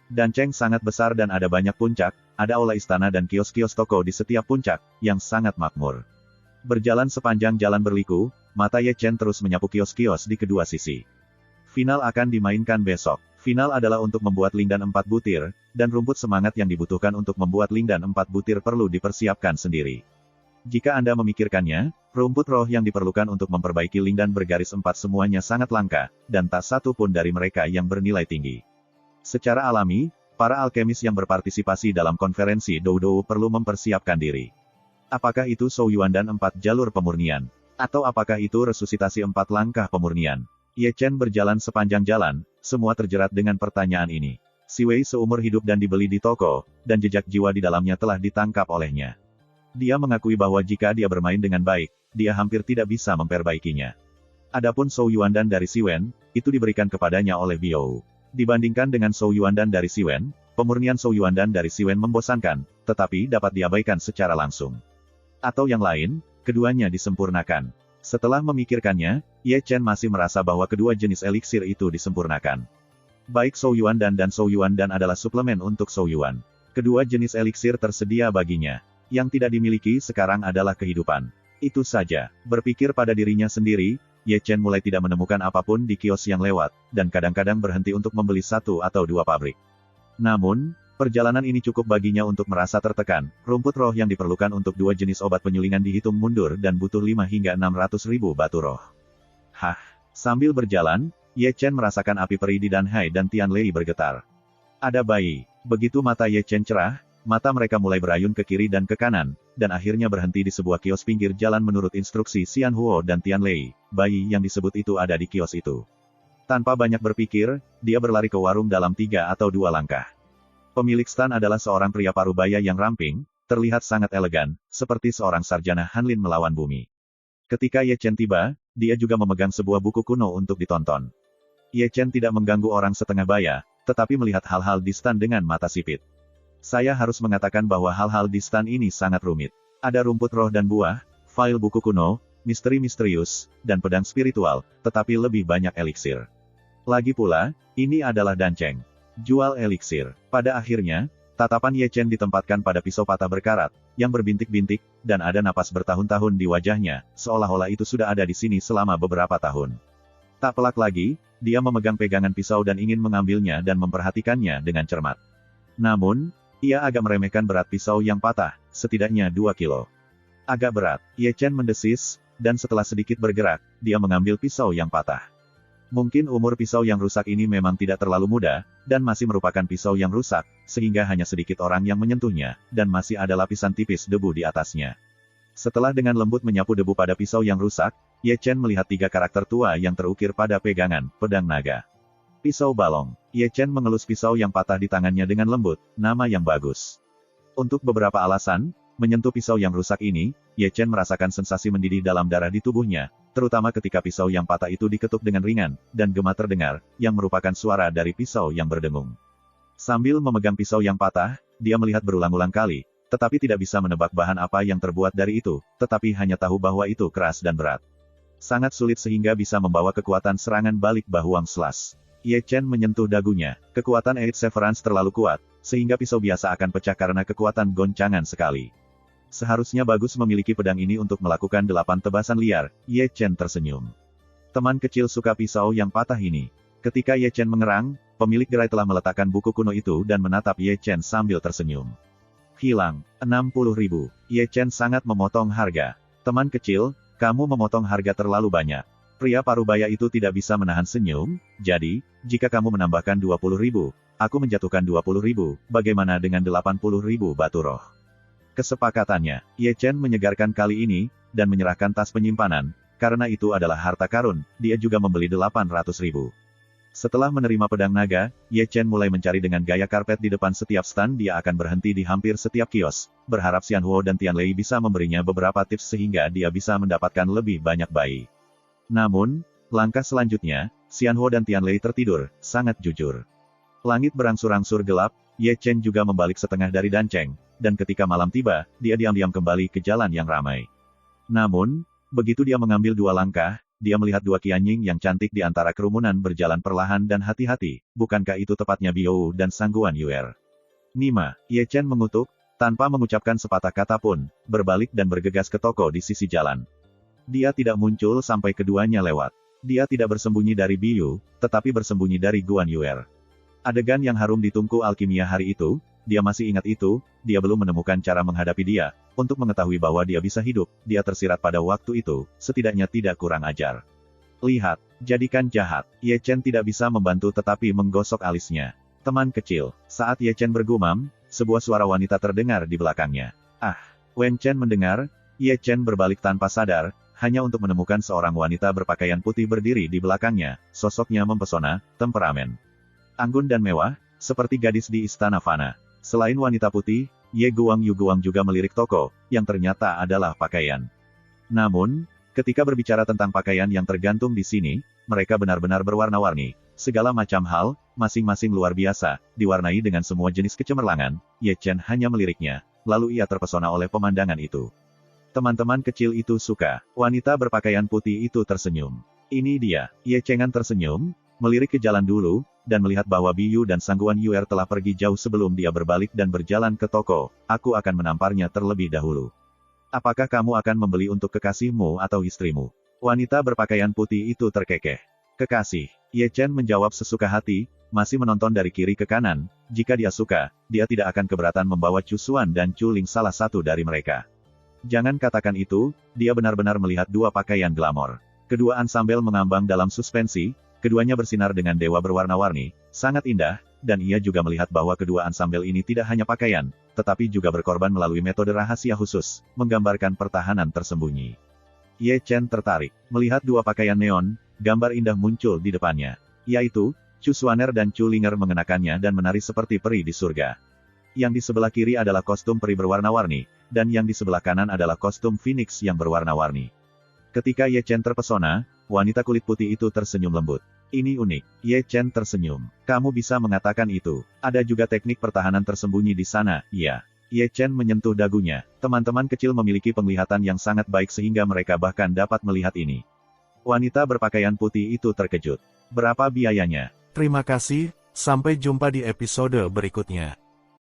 Dan Cheng sangat besar dan ada banyak puncak, ada aula istana dan kios-kios toko di setiap puncak, yang sangat makmur. Berjalan sepanjang jalan berliku, mata Ye Chen terus menyapu kios-kios di kedua sisi. Final akan dimainkan besok. Final adalah untuk membuat lindan 4 butir, dan rumput semangat yang dibutuhkan untuk membuat lindan 4 butir perlu dipersiapkan sendiri. Jika Anda memikirkannya, rumput roh yang diperlukan untuk memperbaiki lindan bergaris 4 semuanya sangat langka, dan tak satu pun dari mereka yang bernilai tinggi. Secara alami, para alkemis yang berpartisipasi dalam konferensi Doudou perlu mempersiapkan diri. Apakah itu Shou Yuan dan 4 jalur pemurnian? Atau apakah itu resusitasi 4 langkah pemurnian? Ye Chen berjalan sepanjang jalan, semua terjerat dengan pertanyaan ini. Si Wei seumur hidup dan dibeli di toko, dan jejak jiwa di dalamnya telah ditangkap olehnya. Dia mengakui bahwa jika dia bermain dengan baik, dia hampir tidak bisa memperbaikinya. Adapun Shou Yuandan dari Si Wen, itu diberikan kepadanya oleh Biou. Dibandingkan dengan Shou Yuandan dari Si Wen, pemurnian Shou Yuandan dari Si Wen membosankan, tetapi dapat diabaikan secara langsung. Atau yang lain, keduanya disempurnakan. Setelah memikirkannya, Ye Chen masih merasa bahwa kedua jenis eliksir itu disempurnakan. Baik Shou Yuandan dan Shou Yuandan adalah suplemen untuk Shou Yuan. Kedua jenis eliksir tersedia baginya. Yang tidak dimiliki sekarang adalah kehidupan. Itu saja. Berpikir pada dirinya sendiri, Ye Chen mulai tidak menemukan apapun di kios yang lewat, dan kadang-kadang berhenti untuk membeli 1 atau 2 pabrik. Namun, perjalanan ini cukup baginya untuk merasa tertekan. Rumput roh yang diperlukan untuk 2 jenis obat penyulingan dihitung mundur dan butuh 5 hingga 600 ribu batu roh. Hah! Sambil berjalan, Ye Chen merasakan api peri di Danhai dan Tianlei bergetar. Ada bayi. Begitu mata Ye Chen cerah, mata mereka mulai berayun ke kiri dan ke kanan, dan akhirnya berhenti di sebuah kios pinggir jalan menurut instruksi Xian Huo dan Tianlei. Bayi yang disebut itu ada di kios itu. Tanpa banyak berpikir, dia berlari ke warung dalam 3 atau 2 langkah. Pemilik stan adalah seorang pria parubaya yang ramping, terlihat sangat elegan, seperti seorang sarjana Hanlin melawan bumi. Ketika Ye Chen tiba, dia juga memegang sebuah buku kuno untuk ditonton. Ye Chen tidak mengganggu orang setengah baya, tetapi melihat hal-hal di stan dengan mata sipit. Saya harus mengatakan bahwa hal-hal di stan ini sangat rumit. Ada rumput roh dan buah, file buku kuno, misteri misterius, dan pedang spiritual, tetapi lebih banyak eliksir. Lagi pula, ini adalah danceng. Jual eliksir. Pada akhirnya, tatapan Ye Chen ditempatkan pada pisau patah berkarat, yang berbintik-bintik, dan ada napas bertahun-tahun di wajahnya, seolah-olah itu sudah ada di sini selama beberapa tahun. Tak pelak lagi, dia memegang pegangan pisau dan ingin mengambilnya dan memperhatikannya dengan cermat. Namun, ia agak meremehkan berat pisau yang patah, setidaknya 2 kilo. Agak berat, Ye Chen mendesis, dan setelah sedikit bergerak, dia mengambil pisau yang patah. Mungkin umur pisau yang rusak ini memang tidak terlalu muda, dan masih merupakan pisau yang rusak, sehingga hanya sedikit orang yang menyentuhnya, dan masih ada lapisan tipis debu di atasnya. Setelah dengan lembut menyapu debu pada pisau yang rusak, Ye Chen melihat 3 karakter tua yang terukir pada pegangan, pedang naga. Pisau balong. Ye Chen mengelus pisau yang patah di tangannya dengan lembut, nama yang bagus. Untuk beberapa alasan, menyentuh pisau yang rusak ini, Ye Chen merasakan sensasi mendidih dalam darah di tubuhnya, terutama ketika pisau yang patah itu diketuk dengan ringan, dan gema terdengar, yang merupakan suara dari pisau yang berdengung. Sambil memegang pisau yang patah, dia melihat berulang-ulang kali, tetapi tidak bisa menebak bahan apa yang terbuat dari itu, tetapi hanya tahu bahwa itu keras dan berat. Sangat sulit sehingga bisa membawa kekuatan serangan balik Bahuang Slash. Ye Chen menyentuh dagunya, kekuatan Eight Severance terlalu kuat, sehingga pisau biasa akan pecah karena kekuatan goncangan sekali. Seharusnya bagus memiliki pedang ini untuk melakukan 8 tebasan liar, Ye Chen tersenyum. Teman kecil suka pisau yang patah ini. Ketika Ye Chen mengerang, pemilik gerai telah meletakkan buku kuno itu dan menatap Ye Chen sambil tersenyum. Hilang, 60 ribu. Ye Chen sangat memotong harga. Teman kecil, kamu memotong harga terlalu banyak. Pria parubaya itu tidak bisa menahan senyum, jadi, jika kamu menambahkan 20 ribu, aku menjatuhkan 20 ribu, bagaimana dengan 80 ribu batu roh? Kesepakatannya, Ye Chen menyegarkan kali ini, dan menyerahkan tas penyimpanan, karena itu adalah harta karun, dia juga membeli 800 ribu. Setelah menerima pedang naga, Ye Chen mulai mencari dengan gaya karpet di depan setiap stand. Dia akan berhenti di hampir setiap kios, berharap Xian Huo dan Tianlei bisa memberinya beberapa tips sehingga dia bisa mendapatkan lebih banyak bayi. Namun, langkah selanjutnya, Xian Huo dan Tianlei tertidur, sangat jujur. Langit berangsur-angsur gelap, Ye Chen juga membalik setengah dari danceng, dan ketika malam tiba, dia diam-diam kembali ke jalan yang ramai. Namun, begitu dia mengambil 2 langkah, dia melihat 2 Qianying yang cantik di antara kerumunan berjalan perlahan dan hati-hati, bukankah itu tepatnya Biou dan Sangguan Yuer? Nima, Ye Chen mengutuk, tanpa mengucapkan sepatah kata pun, berbalik dan bergegas ke toko di sisi jalan. Dia tidak muncul sampai keduanya lewat. Dia tidak bersembunyi dari Biou, tetapi bersembunyi dari Guan Yuer. Adegan yang harum di tungku alkimia hari itu, dia masih ingat itu, dia belum menemukan cara menghadapi dia. Untuk mengetahui bahwa dia bisa hidup, dia tersirat pada waktu itu, setidaknya tidak kurang ajar. Lihat, jadikan jahat. Ye Chen tidak bisa membantu tetapi menggosok alisnya. Teman kecil, saat Ye Chen bergumam, sebuah suara wanita terdengar di belakangnya. Ah, Wen Chen mendengar, Ye Chen berbalik tanpa sadar, hanya untuk menemukan seorang wanita berpakaian putih berdiri di belakangnya, sosoknya mempesona, temperamen anggun dan mewah, seperti gadis di istana fana. Selain wanita putih, Ye Guang juga melirik toko, yang ternyata adalah pakaian. Namun, ketika berbicara tentang pakaian yang tergantung di sini, mereka benar-benar berwarna-warni. Segala macam hal, masing-masing luar biasa, diwarnai dengan semua jenis kecemerlangan. Ye Chen hanya meliriknya, lalu ia terpesona oleh pemandangan itu. Teman-teman kecil itu suka. Wanita berpakaian putih itu tersenyum. Ini dia. Ye Chengan tersenyum, melirik ke jalan dulu, dan melihat bahwa Biyu dan Sangguan Yuer telah pergi jauh sebelum dia berbalik dan berjalan ke toko. Aku akan menamparnya terlebih dahulu. Apakah kamu akan membeli untuk kekasihmu atau istrimu? Wanita berpakaian putih itu terkekeh. Kekasih. Ye Chen menjawab sesuka hati, masih menonton dari kiri ke kanan. Jika dia suka, dia tidak akan keberatan membawa Chu Xuan dan Chu Ling salah satu dari mereka. Jangan katakan itu, dia benar-benar melihat dua pakaian glamor. Kedua ansambel mengambang dalam suspensi, keduanya bersinar dengan dewa berwarna-warni, sangat indah, dan ia juga melihat bahwa kedua ansambel ini tidak hanya pakaian, tetapi juga berkorban melalui metode rahasia khusus, menggambarkan pertahanan tersembunyi. Ye Chen tertarik, melihat dua pakaian neon, gambar indah muncul di depannya, yaitu, Chu Xuaner dan Chu Linger mengenakannya dan menari seperti peri di surga. Yang di sebelah kiri adalah kostum peri berwarna-warni, dan yang di sebelah kanan adalah kostum Phoenix yang berwarna-warni. Ketika Ye Chen terpesona, wanita kulit putih itu tersenyum lembut. Ini unik. Ye Chen tersenyum. Kamu bisa mengatakan itu. Ada juga teknik pertahanan tersembunyi di sana, iya. Ye Chen menyentuh dagunya. Teman-teman kecil memiliki penglihatan yang sangat baik sehingga mereka bahkan dapat melihat ini. Wanita berpakaian putih itu terkejut. Berapa biayanya? Terima kasih, sampai jumpa di episode berikutnya.